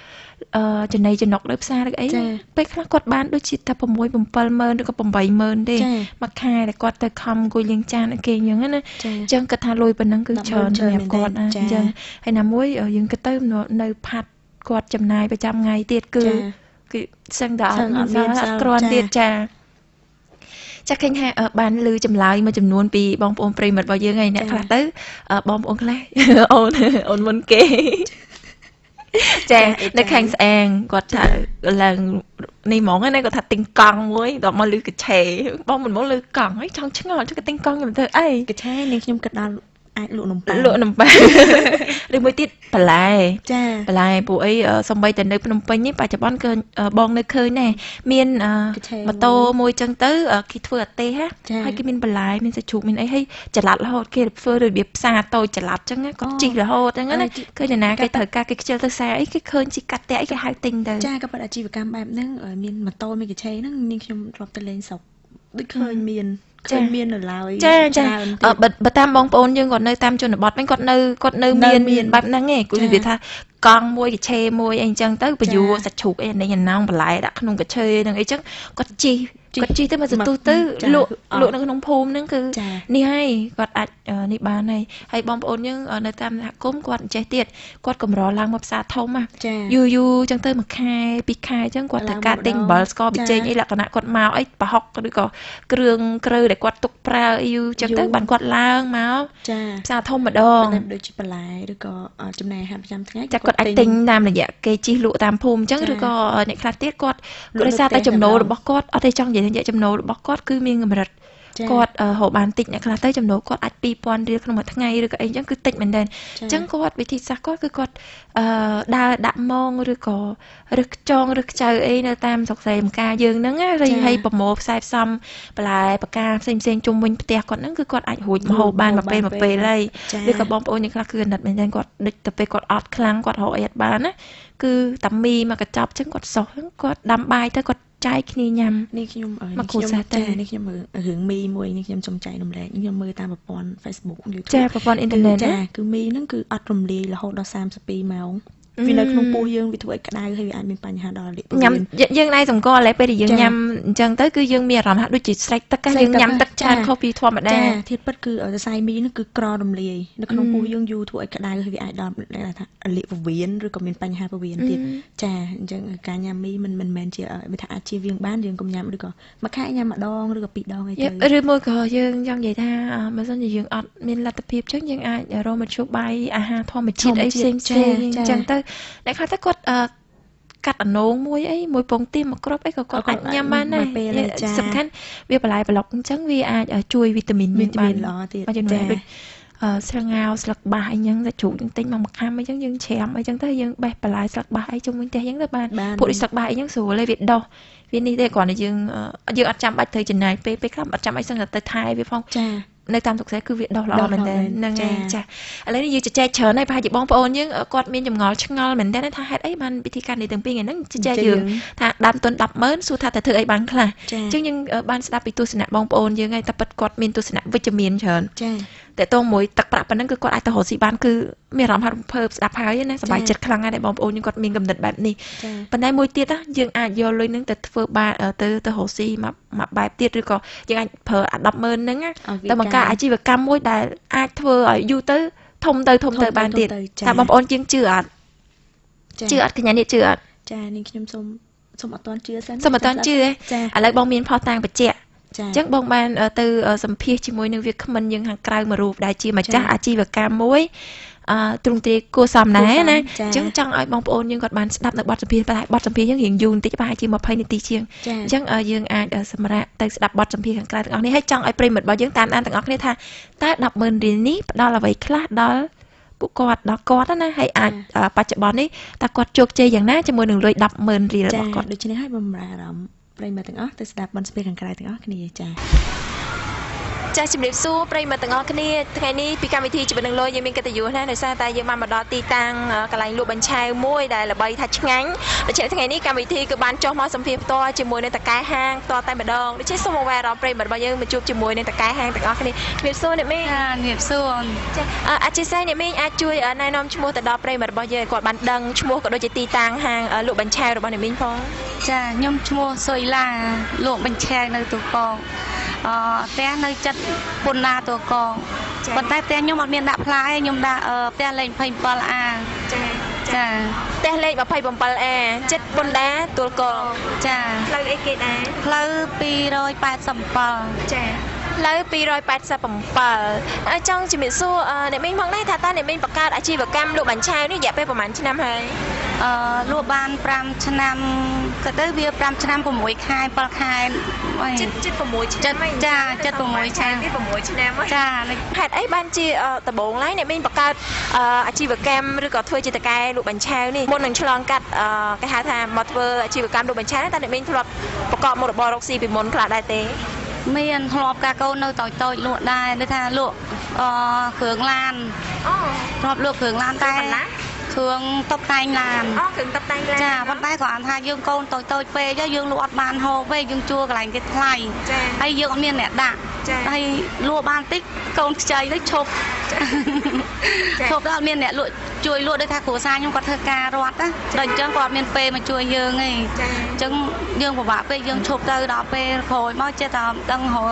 ចំណីចំណុកនៅផ្សារឬអីពេលខ្លះគាត់បានដូចជាតែ6 70000ឬក៏80000ទេមួយខែតែគាត់ទៅខំអង្គុយលាងចានឲ្យគេអញ្ចឹងណាអញ្ចឹងគាត់ថាលុយប៉ុណ្ណឹងគឺច្រើនសម្រាប់គាត់អញ្ចឹងហើយណាមួយយើងគិតទៅនៅផាត់គាត់ចំណាយប្រចាំថ្ងៃទៀតគឺសឹងតែអត់គ្រាន់ទៀតចាចាឃើញថាបានលឺចម្លើយមួយចំនួនពីបងប្អូនប្រិមិត្តរបស់យើងហើយអ្នកខ្លះទៅបងប្អូនខ្លះអូនមុនគេចានៅខាងស្អាងគាត់ថាឡើងនេះហ្មងណាគាត់ថាទិញកង់មួយដល់មកលឺកឆេបងមិនមកលឺកង់ហើយចង់ឆ្ងល់ចុះគេទិញកង់ខ្ញុំទៅអីកឆេនេះខ្ញុំគិតដល់អាចលក់នំប៉័ងឬមួយទៀតបន្លែបន្លែពួកអីសំបីតែនៅភ្នំពេញនេះបច្ចុប្បន្នគឺបងនៅឃើញដែរមានម៉ូតូមួយចឹងទៅគេធ្វើអាទេសហើយគេមានបន្លែមានសាច់ជ្រូកមានអីហើយចល័តរហូតគេធ្វើរបៀបផ្សារតូចចល័តចឹងគាត់ជីករហូតចឹងណាឃើញណាគេត្រូវការគេខ្ជិលទៅផ្សារអីគេឃើញជីកាត់ផ្ទះអីគេហៅទិញទៅចាក៏ប៉ុន្តែអាជីវកម្មបែបហ្នឹងមានម៉ូតូមានកឆេហ្នឹងនាងខ្ញុំធ្លាប់ទៅលេងស្រុកដូចឃើញមាននៅឡើយចាបើតាមបងប្អូនយើងគាត់នៅតាមជនបទវិញគាត់នៅមានបែបហ្នឹងឯងគាត់និយាយថាកង់មួយកឆេមួយអីចឹងទៅបញ្យួរសាច់ជ្រូកអីនេះណោងបន្លែដាក់ក្នុងកឆេហ្នឹងអីចឹងគាត់ជីទៅមកសន្ទុះទៅលក់នៅក្នុងភូមិហ្នឹងគឺនេះហើយគាត់អាចនេះបានហើយបងប្អូនយើងនៅតាមសហគមន៍គាត់ចេះទៀតគាត់កម្រឡើងមកផ្សារធំយូរចឹងទៅមួយខែពីរខែចឹងគាត់ត្រូវការទិញអំបិលស្ករប៊ីចេងអីលក្ខណៈគាត់មកអីប្រហុកឬក៏គ្រឿងក្រៅដែលគាត់ទុកប្រើយូរចឹងទៅបានគាត់ឡើងមកផ្សារធំម្ដងដូចជាបន្លែឬក៏ចំណីអាហារប្រចាំថ្ងៃគាត់អាចទិញតាមរយៈគេជិះលក់តាមភូមិចឹងឬក៏អ្នកខ្លះទៀតគាត់ដោយសារតែចំណូលរបស់គាត់អត់ទេចង់និយាយចំណូលរបស់គាត់គឺមានកម្រិតគាត់ហៅបានតិចអ្នកខ្លះទៅចំណូលគាត់អាច2000រៀលក្នុងមួយថ្ងៃឬក៏អីចឹងគឺតិចមែនទែនអញ្ចឹងគាត់វិធីសាស្ត្រគាត់គឺគាត់ដើរដាក់ម៉ងឬក៏រឹសចងរឹសខ្ចៅអីនៅតាមស្រុកស្រែម្ការយើងហ្នឹងហើយប្រមូលផ្សាយផ្សំបន្លែបកាផ្សេងជុំវិញផ្ទះគាត់ហ្នឹងគឺគាត់អាចរួចម្ហូបបានមួយពេលហើយឬក៏បងប្អូនអ្នកខ្លះគឺអាណិតមែនទែនគាត់ដូចទៅពេលគាត់អត់ខ្លាំងគាត់រកអីអត់បានណាគឺតាមីមកកញ្ចប់ចឹងគាត់សោះគាត់ដាំបាយទៅគាត់ចែកគ្នាញ៉ាំនេះខ្ញុំនេះខ្ញុំមើលរឿងមីមួយនេះខ្ញុំចង់ចែករំលែកខ្ញុំមើលតាមប្រព័ន្ធ Facebook YouTube ចាប្រព័ន្ធអ៊ីនធឺណិតចាគឺមីហ្នឹងគឺអត់រំលាយរហូតដល់32ម៉ោងវានៅក្នុងពោះយើងវាធ្វើឲ្យក្តៅហើយវាអាចមានបញ្ហាដល់លាកញ៉ាំយើងដែរសង្កល់តែពេលដែលយើងញ៉ាំអញ្ចឹងទៅគឺយើងមានអារម្មណ៍ថាដូចជាស្រេចទឹកយើងញ៉ាំទឹកច្រើនខុសពីធម្មតាចាធៀបពិតគឺសរសៃមីហ្នឹងគឺក្ររំលាយនៅក្នុងពោះយើងយូរធ្វើឲ្យក្តៅហើយវាអាចដល់ថាលាកពវៀនឬក៏មានបញ្ហាពវៀនទៀតចាអញ្ចឹងការញ៉ាំមីមិនមែនជាវាថាអាចជៀសវាងបានយើងកុំញ៉ាំឬក៏មួយខែញ៉ាំម្ដងឬក៏ពីរដងអីទៅឬមួយក៏យើងចង់និយាយថាបើសិនជាយើងអត់មានលទ្ធភាពអញ្ចឹងយើងអាចរកមធ្យោបាយអាហារធម្មជាតិអីផ្សេងអញ្ចឹងទៅអ្នកខ្លះទៅ កាត់អណូងមួយអីមួយពងទាមកគ្រាប់អីក៏គាត់អាចញ៉ាំបានដែរសំខាន់វាបន្លែប្លុកអញ្ចឹងវាអាចជួយវីតាមីនមានបានល្អទៀតចាដូចស្លឹកងាវស្លឹកបាសអីចឹងតែជ្រូកយើងទិញមកខាំអីចឹងយើងច្រាមអីចឹងទៅយើងបេះបន្លែស្លឹកបាសអីជុំវិញផ្ទះចឹងទៅបានពួកដូចស្លឹកបាសអីចឹងស្រួលទេវាដុះវានេះទេគ្រាន់តែយើងអត់ចាំបាច់ត្រូវចំណាយពេលខ្លះអត់ចាំបាច់សឹងតែទៅថែវាផងចានៅតាមសុខសាគឺវាដុះល្អមែនតើហ្នឹងហើយចាឥឡូវនេះយើងជជែកច្រើនហើយប្រហែលជាបងប្អូនយើងគាត់មានចម្ងល់ឆ្ងល់មែនតើថាហេតុអីបានវិធីការនេះទាំងពីរថ្ងៃហ្នឹងជជែកយើងថាដើមទុន 100000 សួរថាតើធ្វើអីបានខ្លះអញ្ចឹងយើងបានស្ដាប់ពីទស្សនៈបងប្អូនយើងហើយតែពិតគាត់មានទស្សនៈវិជ្ជមានច្រើនចាតែតោះមួយទឹកប្រាក់ប៉ុណ្ណឹងគឺគាត់អាចទៅរកស៊ីបានគឺមានអារម្មណ៍ថារំភើបស្ដាប់ហើយណាសប្បាយចិត្តខ្លាំងណាស់ដែលបងប្អូនយើងគាត់មានគំនិតបែបនេះប៉ុន្តែមួយទៀតណាយើងអាចយកលុយហ្នឹងទៅធ្វើបានទៅរកស៊ីមកបែបទៀតឬក៏យើងអាចប្រើអា 100000 ហ្នឹងទៅបង្កើតអាជីវកម្មមួយដែលអាចធ្វើឲ្យយូរទៅធំទៅបានទៀតថាបងប្អូនជាងជឿអត់កញ្ញានេះជឿអត់ចានាងខ្ញុំសូមអត់ទាន់ជឿសិនសូមអត់ទាន់ជឿទេឥឡូវបងមានផុសតាំងបច្ចៈអញ្ចឹងបងបានទៅសម្ភាសជាមួយនឹងវាគ្មិនយើងខាងក្រៅមួយរូបដែលជាម្ចាស់អាជីវកម្មមួយទ្រង់ទ្រាយគួរសមដែរណាអញ្ចឹងចង់ឲ្យបងប្អូនយើងគាត់បានស្ដាប់នៅបទសម្ភាសតែបទសម្ភាសយើងរៀងយូរបន្តិចប្រហែលជា20នាទីជាងអញ្ចឹងយើងអាចសម្រាប់ទៅស្ដាប់បទសម្ភាសខាងក្រៅទាំងអស់នេះហើយចង់ឲ្យប្រិមិត្តរបស់យើងតាមដានទាំងអស់គ្នាថាតើ 100000 រៀលនេះផ្ដល់អ្វីខ្លះដល់ពួកគាត់ដល់គាត់ណាហើយអាចបច្ចុប្បន្ននេះតើគាត់ជោគជ័យយ៉ាងណាជាមួយនឹងលុយ 100000 រៀលរបស់គាត់ដូច្នេះហើយបំរើអារម្មណ៍ប្រិមិត្តទាំងអស់ទៅស្ដាប់បទសម្ភាសខាងក្រៅទាំងអស់គ្នាចាជំរាបសួរប្រិយមិត្តទាំងអស់គ្នាថ្ងៃនេះពីកម្មវិធីជីវិតនឹងលុយយើងមានកិត្តិយសណាស់ដោយសារតែយើងបានមកដល់ទីតាំងកន្លែងលក់បញ្ឆៅមួយដែលល្បីថាឆ្ងាញ់ដូច្នេះថ្ងៃនេះកម្មវិធីគឺបានចុះមកសម្ភាសផ្ទាល់ជាមួយនឹងតកែហាងផ្ទាល់តែម្ដងដូច្នេះសូមអង្វែអារម្មណ៍ប្រិយមិត្តរបស់យើងមកជួបជាមួយនឹងតកែហាងទាំងអស់គ្នាជំរាបសួរអ្នកមីងជំរាបសួរចាអធិស្ឋានអ្នកមីងអាចជួយណែនាំឈ្មោះទៅដល់ប្រិយមិត្តរបស់យើងគាត់បានដឹងឈ្មោះក៏ដូចជាទីតាំងហាងលក់បញ្ឆៅរបស់អ្នកមីងផងចាខ្ញុំឈ្មោះសុយឡាលក់បញ្ឆៅនៅទូកងផ្ទះនៅចិត្តពុនណាទូកងប៉ុន្តែផ្ទះខ្ញុំអត់មានដាក់ផ្លាយខ្ញុំដាក់ផ្ទះលេខ 27A ចាផ្ទះលេខ 27A ចិត្តពុនដាទូកងចាផ្លូវអីគេដែរផ្លូវ287ចាផ្លូវ287ចង់ជំរាបសួរអ្នកមីងផងដែរថាតើអ្នកមីងបង្កើតអាជីវកម្មលក់បញ្ឆៅនេះរយៈពេលប្រហែលឆ្នាំហើយលក់បាន5ឆ្នាំក៏ទៅវា5ឆ្នាំ6ខែ7ខែចិត្ត6ឆ្នាំចា76ឆ្នាំនេះ6ឆ្នាំចាហេតុអីបានជាដំបូងឡើយអ្នកមីងបង្កើតអាជីវកម្មឬក៏ធ្វើជាតកែលក់បញ្ឆៅនេះមុននឹងឆ្លងកាត់គេហៅថាមកធ្វើអាជីវកម្មលក់បញ្ឆៅតើអ្នកមីងធ្លាប់ប្រកបមុខរបររកស៊ីពីមុនខ្លះដែរទេមានធ្លាប់កាកូននៅតូចលក់ដែរដូចថាលក់គ្រឿងឡានធ្លាប់លក់គ្រឿងឡានតែគ្រឿងតុបតែងឡានគ្រឿងតុបតែងឡានចាប៉ុន្តែគាត់ថាយើងកូនតូចពេកយើងលក់អត់បានហូបពេកយើងជួកន្លែងគេថ្លៃហើយយើងអត់មានអ្នកដាក់ហើយលក់បានតិចកូនខ្ចីទៅឈប់ឈប់ទៅអត់មានអ្នកលក់ជួយលក់ដូចថាគ្រួសារខ្ញុំគាត់ធ្វើការរត់ណាដល់អញ្ចឹងគាត់មានពេលមកជួយយើងឯងអញ្ចឹងយើងពិបាកពេកយើងឈប់ទៅដល់ពេលក្រោយមកចេះតែដឹងហៅ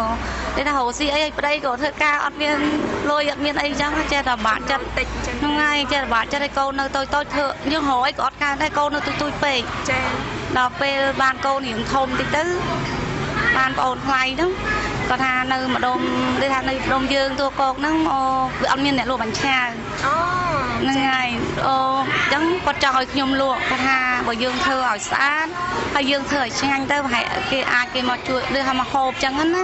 ដូចថារកស៊ីអីប្តីក៏ធ្វើការអត់មានលុយអត់មានអីចឹងចេះតែបាក់ចិត្តតិចហ្នឹងហើយចេះតែបាក់ចិត្តឲ្យកូននៅតូចធ្វើយើងរកអីក៏អត់កើតដែរកូននៅទូចពេកចាដល់ពេលបានកូនរៀងធំតិចទៅបានប្អូនថ្លៃហ្នឹងគាត់ថានៅម្ដុំដូចថានៅម្ដុំយើងតួកកហ្នឹងវាអត់មានអ្នកលក់បញ្ឆៅហ្នឹងហើយអញ្ចឹងគាត់ចង់ឲ្យខ្ញុំលក់គាត់ថាបើយើងធ្វើឲ្យស្អាតហើយយើងធ្វើឲ្យឆ្ងាញ់ទៅប្រហែលគេអាចគេមកជួយឬថាមកហូបអញ្ចឹងណា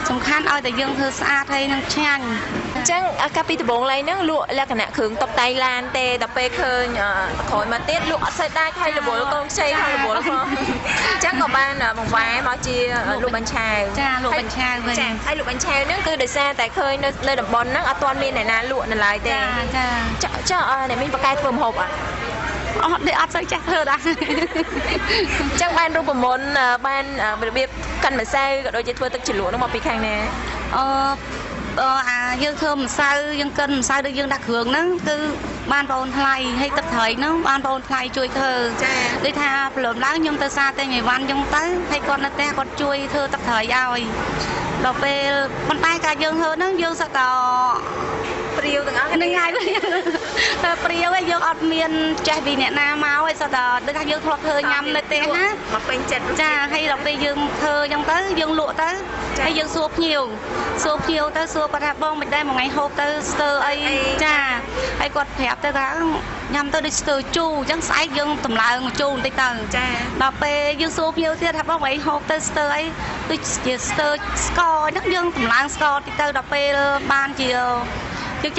សំខាន់ឲ្យតែយើងធ្វើស្អាតហើយនឹងឆ្ងាញ់អញ្ចឹងកាលពីដំបូងឡើយហ្នឹងលក់លក្ខណៈគ្រឿងតុបតែងឡានទេដល់ពេលឃើញក្រោយមកទៀតលក់អត់សូវដាច់ហើយរវល់កូនខ្ចីហើយរវល់ផងអញ្ចឹងក៏បានបង្វែរមកជាលក់បញ្ឆៅចាលក់បញ្ឆៅវិញចាហើយលក់បញ្ឆៅហ្នឹងគឺដោយសារតែឃើញនៅតំបន់ហ្នឹងអត់ទាន់មានអ្នកណាលក់នៅឡើយទេចាអ្នកមីងបកកែធ្វើម្ហូបអត់ទេអត់សូវចេះធ្វើដែរអញ្ចឹងបានរូបមន្តបានរបៀបកាន់ម្សៅក៏ដូចជាធ្វើទឹកជ្រលក់ហ្នឹងមកពីខាងណាយើងធ្វើម្សៅយើងកិនម្សៅដូចយើងដាក់គ្រឿងហ្នឹងគឺបានបងអូនថ្លៃហើយទឹកត្រីហ្នឹងបានបងអូនថ្លៃជួយធ្វើដូចថាព្រលឹមឡើងខ្ញុំទៅសារតែថ្ងៃវ៉ាន់អញ្ចឹងទៅហើយគាត់នៅផ្ទះគាត់ជួយធ្វើទឹកត្រីឲ្យដល់ពេលប៉ុន្តែការយើងធ្វើហ្នឹងយើងសឹកតែព្រាវទាំងអស់ហ្នឹងហើយតែព្រាវឯងយើងអត់មានចេះពីអ្នកណាមកឯងសឹកតែដូចថាយើងធ្លាប់ធ្វើញ៉ាំនៅផ្ទះណាមកពេញចិត្តចាហើយដល់ពេលយើងធ្វើអញ្ចឹងទៅយើងលក់ទៅហើយយើងសួរភ្ញៀវទៅសួរគាត់ថាបងមិនដែរមួយថ្ងៃហូបទៅស្ទើរអីចាហើយគាត់ប្រាប់ទៅថា ញ៉ាំទៅដូចស្ទើរជូរអញ្ចឹងស្អែកយើងតម្លើងមកជូរបន្តិចទៅចាដល់ពេលយើងសួរភ្ញៀវទៀតថាបងឯងហូបទៅស្ទើរអីដូចជាស្ទើរស្ករអញ្ចឹងយើងតម្លើងស្ករតិចទៅដល់ពេលបានជាយើង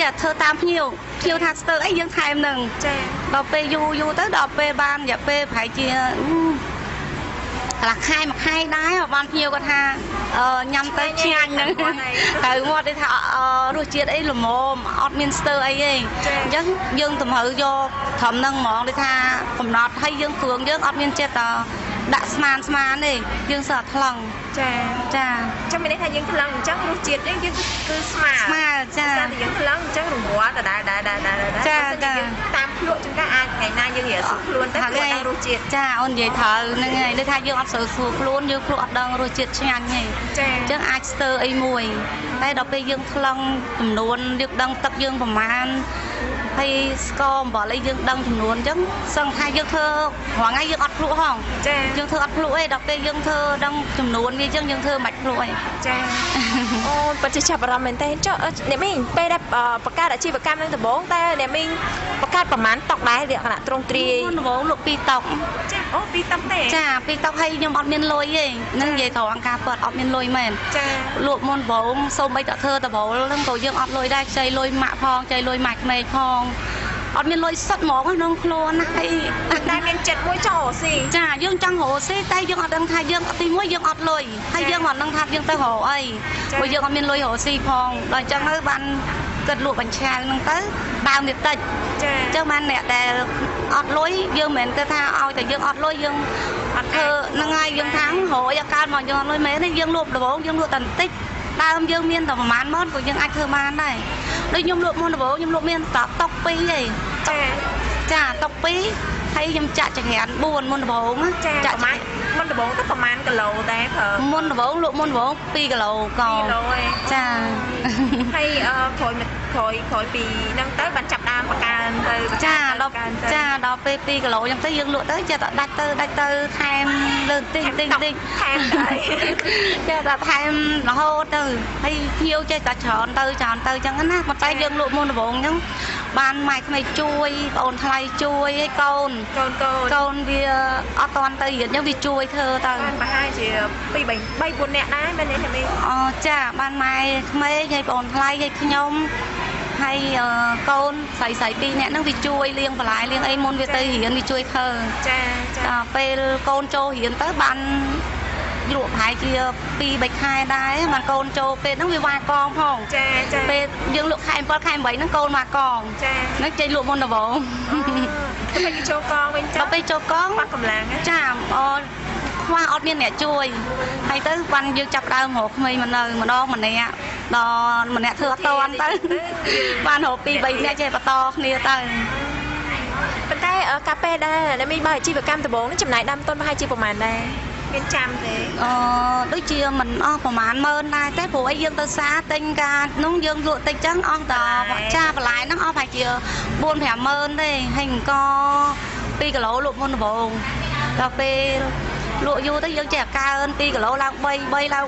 ចេះធ្វើតាមភ្ញៀវថាស្ទើរអីយើងថែមនឹងចាដល់ពេលយូរទៅដល់ពេលបានរយៈពេលប្រហែលជាកន្លះខែមួយខែដែរបានភ្ញៀវគាត់ថាញ៉ាំទៅឆ្ងាញ់ហ្នឹងទៅមកទេថារសជាតិអីល្មមអត់មានស្ទើរអីទេអញ្ចឹងយើងតម្រូវយកត្រឹមហ្នឹងហ្មងទេថាកំណត់ឲ្យយើងគ្រឿងយើងអត់មានចិត្តដាក់ស្មានទេយើងសើថ្លឹងចាចាំមានន័យថាយើងថ្លឹងអញ្ចឹងរសជាតិយើងគឺស្មើចាតែយើងថ្លឹងអញ្ចឹងរង្វាស់ដដែលចាតាមភ្លក់ជួនកាលអាចថ្ងៃណាយើងនិយាយស្រួលខ្លួនទៅគាត់ដឹងរសជាតិចាអូននិយាយត្រូវហ្នឹងហើយដូចថាយើងអត់ស្រួលខ្លួនយើងភ្លក់អត់ដឹងរសជាតិឆ្ងាញ់ទេអញ្ចឹងអាចស្ទើរអីមួយតែដល់ពេលយើងថ្លឹងចំនួនយើងដឹងទឹកយើងប្រមាណហើយស្ករអំបិលអីយើងដឹងចំនួនអញ្ចឹងសឹងថាយើងធ្វើរាល់ថ្ងៃយើងអត់ភ្លក់ហងយើងធ្វើអត់ភ្លក់ទេដល់ពេលយើងធ្វើដឹងចំនួនវាអញ្ចឹងយើងធ្វើមិនភ្លក់ទេអូពិតជាចាប់អារម្មណ៍មែនទេចុះអ្នកមីងពេលដែលបង្កើតអាជីវកម្មនឹងដំបូងតែអ្នកមីងបង្កើតប្រហែលតុកដែរលក្ខណៈទ្រង់ទ្រាយដំបូងលក់2តុកអូ2តុកទេចា2តុកហើយខ្ញុំអត់មានលុយទេនឹងនិយាយត្រង់អង្គការពិតអត់មានលុយមែនលក់មុនដំបូងសូម្បីតែធ្វើដំបូងហ្នឹងក៏យើងអត់លុយដែរខ្ចីលុយម៉ាក់ផងខ្ចីលុយម៉ាក់ក្មេកផងអត់មានលុយសុទ្ធហ្មងក្នុងខ្លួនណាហើយតែមានចិត្តមួយចង់រកស៊ីចាយើងចង់រកស៊ីតែយើងអត់ដឹងថាយើងទីមួយយើងអត់លុយហើយយើងមិនដឹងថាយើងទៅរកអីព្រោះយើងអត់មានលុយរកស៊ីផងដល់អញ្ចឹងទៅបានគិតលក់បញ្ឆៅហ្នឹងទៅដើមវាតិចចាអញ្ចឹងបានអ្នកដែលអត់លុយយើងមិនមែនទៅថាឲ្យតែយើងអត់លុយយើងអត់ធ្វើហ្នឹងហើយយើងថារកឲ្យកើតមកយើងអត់លុយមែនទេយើងលក់ដំបូងយើងលក់តែបន្តិចដើមយើងមានតែប្រហែលម៉ឺនក៏យើងអាចធ្វើបានដែរដូចខ្ញុំលក់មុនដំបូងខ្ញុំលក់មានតែតុក2ឯងចាតុក2ហើយខ្ញុំចាក់ចង្រាន4មុនដំបូងចាក់ប្រហែលមុនដំបូងទៅប្រហែលគីឡូដែរប្រើមុនដំបូងលក់មុនដំបូង2គីឡូក2គីឡូឯងចាហើយក្រោយពីហ្នឹងទៅបានចាប់ដើមបង្កើនទៅដល់ពេល2គីឡូអញ្ចឹងទៅយើងលក់ទៅចេះតែដាច់ទៅថែមលើតិចថែមដែរចេះតែថែមរហូតទៅហើយភ្ញៀវចេះតែច្រើនទៅអញ្ចឹងណាប៉ុន្តែយើងលក់មុនដំបូងអញ្ចឹងបានម៉ែក្មេកជួយបងអូនថ្លៃជួយឲ្យកូនវាអត់តាន់ទៅរៀនអញ្ចឹងវាជួយធ្វើទៅប្រហែលជា2 3 4នាក់ដែរមែនទេអ្នកមីចាបានម៉ែក្មេកហើយបងអូនថ្លៃហើយខ្ញុំហើយកូនស្រី2នាក់ហ្នឹងវាជួយលាងបន្លែលាងអីមុនវាទៅរៀនវាជួយធ្វើដល់ពេលកូនចូលរៀនទៅបានលក់ប្រហែលជា2 3ខែដែរបានកូនចូលពេលហ្នឹងវាវ៉ាកងផងពេលយើងលក់ខែ7ខែ8ហ្នឹងកូនមកកងហ្នឹងចេញលក់មុនដំបូងទៅពេលចូលកងវិញដល់ពេលចូលកងបាត់កម្លាំងចាខ្វះអត់មានអ្នកជួយហើយទៅបានយើងចាប់ដើមរកក្មេងមកនៅម្ដងម្នាក់ដល់ម្នាក់ធ្វើអត់តាន់ទៅបានរក2 3នាក់ចេះបន្តគ្នាទៅប៉ុន្តែកាពេលដែរអ្នកមីបើអាជីវកម្មដំបូងនេះចំណាយដើមទុនប្រហែលជាប្រហែលដែរមានចាំទេដូចជាមិនអស់ប្រហែលម៉ឺនដែរទេព្រោះអីយើងទៅផ្សារទិញការនោះយើងលក់តិចចឹងអស់តែចាបន្លែហ្នឹងអស់ប្រហែលជា4 5ម៉ឺនទេហើយអង្គ2គីឡូលក់មុនដំបូងដល់ពេលលក់យូរទៅយើងចេះកើន2គីឡូឡើង3ឡើង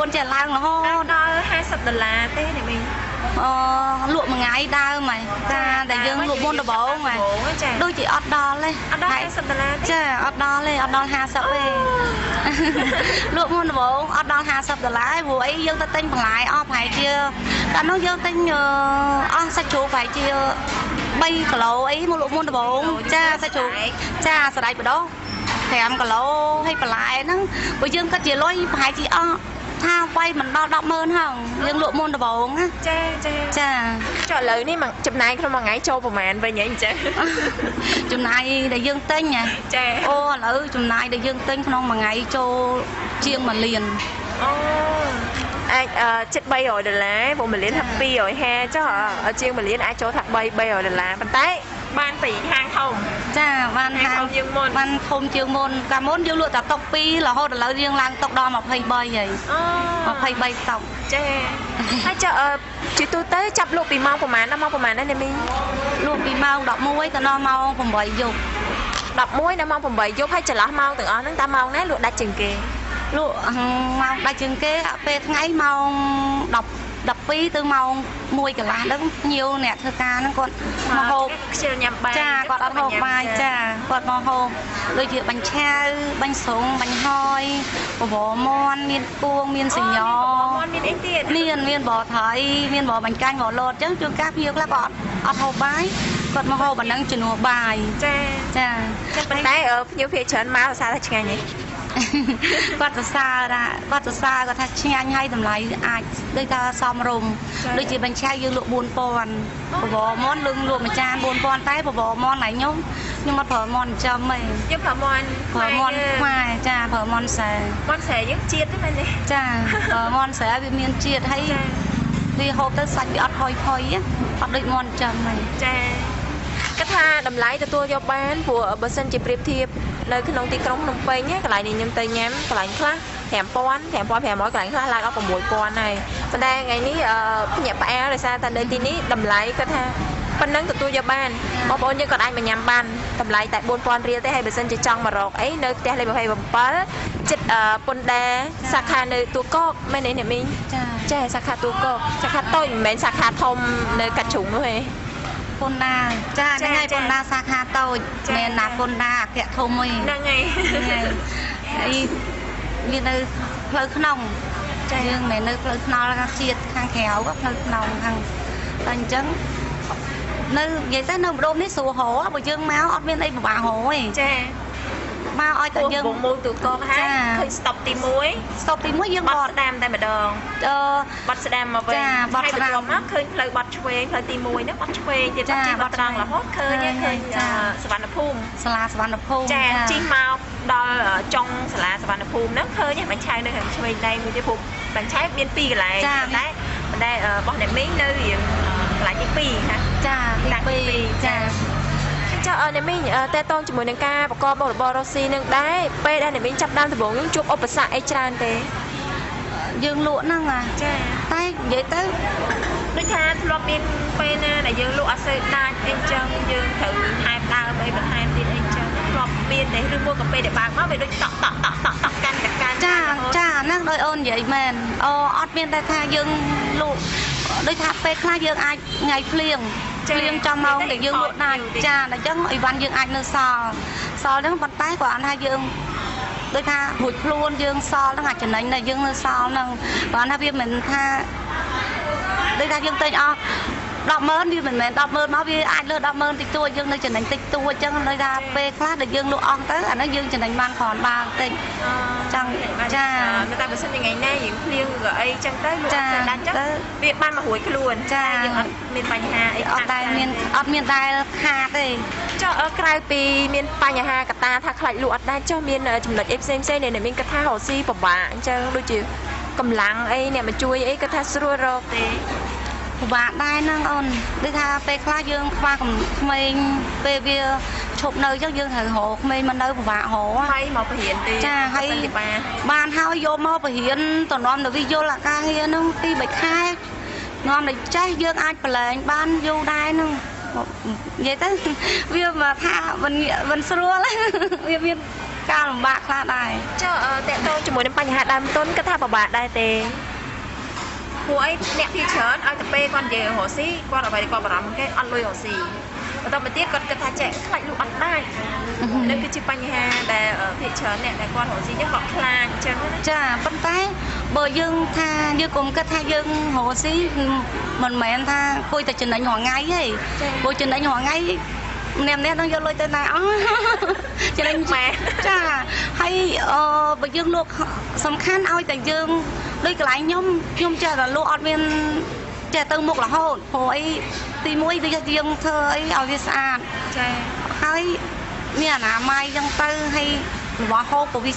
4ចេះឡើងរហូតដល់$50ទេអ្នកមីលក់មួយថ្ងៃដើមហើយការដែលយើងលក់មុនដំបូងហើយដូចជាអត់ដល់ទេអត់ដល់$50ចាអត់ដល់ទេអត់ដល់50ទេលក់មុនដំបូងអត់ដល់$50ព្រោះអីយើងទៅទិញបន្លែអស់ប្រហែលជាតែនោះយើងទិញអស់សាច់ជ្រូកប្រហែលជា3គីឡូអីមកលក់មុនដំបូងចាសាច់ជ្រូកចាសណ្ដែកបដោះ5គីឡូហើយបន្លែហ្នឹងបើយើងគិតជាលុយប្រហែលជាអស់ថាវាយមិនដល់10ម៉ឺនហ្នឹងយើងលក់មុនដំបូងណាចាចុះឥឡូវនេះចំណាយក្នុងមួយថ្ងៃចូលប្រហែលវិញអីចឹងចំណាយដែលយើងទិញចាអូឥឡូវចំណាយដែលយើងទិញក្នុងមួយថ្ងៃចូលជាង1លានអាចជិត$300ព្រោះ1លានថា250ចុះជាង1លានអាចចូលថា$300ប៉ុន្តែបានពីហាងធំចាបានហាងជាងមុនបានធំជាងមុនកាលមុនយើងលក់តែតុក2រហូតឥឡូវយើងឡើងតុកដល់23ហើយ23តុកចាហើយចុះជាទូទៅចាប់លក់ពីម៉ោងប្រហែលដល់ម៉ោងប្រហែលដែរអ្នកមីងលក់ពីម៉ោង11ដល់ម៉ោង8យប់11ដល់ម៉ោង8យប់ហើយចន្លោះម៉ោងទាំងអស់ហ្នឹងតើម៉ោងណាលក់ដាច់ជាងគេលក់ម៉ោងដាច់ជាងគេពេលថ្ងៃម៉ោង đập pi từ màu mùi cả lá đứng nhiều nè thưa ca nó còn màu hộp cha còn ăn hộp bài cha còn màu hộp đôi chuyện bánh cha bánh sống bánh hoi bò mon miên cuông miên sình nhỏ miên bò thái miên bò bánh canh bò lột chứ chưa cáp nhiều là còn ăn hộp bài còn màu hộp bánh đang chuyển hộp bài cha bánh tay ở nhiều phía trên máu sao thật ngay nhỉ quạt xa ra quạt xa có thật nhanh hay tầm lại ai đây ta xóm rùng đây chỉ bánh trai dương lụa buồn pòn bò món lưng lụa mà chan buồn pòn tay bò món này nhung nhưng mà phở món cho mình chứ phở món khoai cha phở món xè rất chiết đấy mình cha phở món xè vì miền chiết hay vì hộp tới sạch bị ọt hôi phôi á ọt địch món cho mình cách tha đầm lái từ tua cho bán của bờ sân chỉ priệp thiệp nơi cái nông ti công nông pây nhé cái lại này nhâm tây nhám cái lại khác thèm mỗi cái lại khác là có mỗi con này bên đây ngày ní nhà bà rồi sao ta đây tí ní đầm lái cách tha phân nắng từ tua cho bán có bốn như còn ai mà nhắm ban đầm lái tại bốn con ria tới hay bờ sân chỉ trong mà rọt ấy nơi te hay bờ hay bờ bá chết pôn đa sạc hà nơi tua cóc mấy này nè mình chơi sạc hà tua cóc sạc hà tôi mình sạc hà thông nơi cắt trùng thôi pôn na cha ngay pôn na sa kha tôi mẹ là pôn na kẹt thôm mày ngày ai viên nơi phơi nòng nhưng mẹ nơi phơi nòng là chiết hàng khéo các phơi nòng hàng tần chấn nơi vậy tới nơi đôm nít sù hổ bởi dương máu ở bên đây bà hổ ấy bao oi tự nhiên vùng môi từ con ha khi stop tìm muối dương bọt đam tay mà đòn bọt đam mà về bọt hai đam nó khơi lời bọt quê lời tìm muối nó bọt quê thì bọt đòn là hot khơi nhé khơi Savannah cha chi màu đo ở trong Savannah nó khơi nhé bạn trai nơi hàng chơi đây người chơi phục bạn trai biên pi lại đấy mình đây bọt này mấy nơi lại cái pi hả cha pi cha cho này mình tê tôn chỉ muốn nâng ca và co bò bò rosi nâng đáy pe đây này mình chấp đam thì bố những chụp ốp sạ tràn thế dương lụa năng à tay vậy tới đối tha lo bên pe nè này dương lụa sợi đai em chân dương thử hai đau pe bên hai đi em chân lo bên để đưa mua cà phê để bán nó về đôi tọt can cha năng đôi ôn vậy mền ót bên tay tha dương lụa đôi tha pe khai dương ai ngày phliêng trong mong để dương lụa này cha là chắc ủy ban dương anh nơi so đến bàn tay của anh hai dương đôi tha hụt luôn dương so nó ngặt trở nên là dương nơi so nè còn hai viên mình tha đôi tha dương tên đọc mơn đi mình đọc mơn máu với ai lơ đọc mơn thì tôi dương nơi trở nên tịch tua chân nơi ra về khác để dương lụa on tới nó dương trở nên ban còn ba tịch chẳng cha người ta có sinh ngày nay những liên gọi chẳng tới lụa đang chắc việc ban mà hủi cái luôn cha miền Pành Hà ở miền Tây Hà đây cho ở Crai Pi miền Pành Hà cả ta thắc lại lụa đang cho miền chủng lệch FCMC này miền cả tha hồ si bọc bạ cho đôi chiều cầm lặng ấy nè mà chui ấy cả tha srua rô bạn đây năng ôn đi tha pe khla dương qua cùng mình về việc chụp nơi chắc dương thầy hộ mình mà nơi của bạn hộ hay mà phải hiện đi cha hay ban hao vô mà phải hiện toàn non được video là ca hiền nó đi bạch khai ngon để trái dương ai phải lên ban vô đây nó vậy tới việc mà tha vẫn srua lấy việc cao làm bạc là đài cho tệ tôi chỉ muốn đến Pành Hà đam tôn cái tha vào bạc đây tề cô ấy nẹt thì chớn ai tập pe con về hồ sĩ con ở vậy con bảo cái ăn lôi hồ sĩ và tao mới tiếp con cái tha trẻ lại lụa ăn đây nên cái chip Pành Hà để ở thị trấn nẹt để con hồ sĩ chắc họ khang chân cha bắt tay bờ dương tha như cùng cái tha dương hồ sĩ mình mẹ tha coi tại trình đánh hoàng ngay ấy coi trình đánh hoàng ngay ném nét nó vô lôi tên này cho nên mẹ cha hay bờ dương luộc sầm khăn ao tại dương đây cái lại nhôm cha là luộc bên cha từ một là hồ ấy tì mũi đi dương thơ ấy ao đi xa hay nè là mai dân tư hay bỏ hô của vi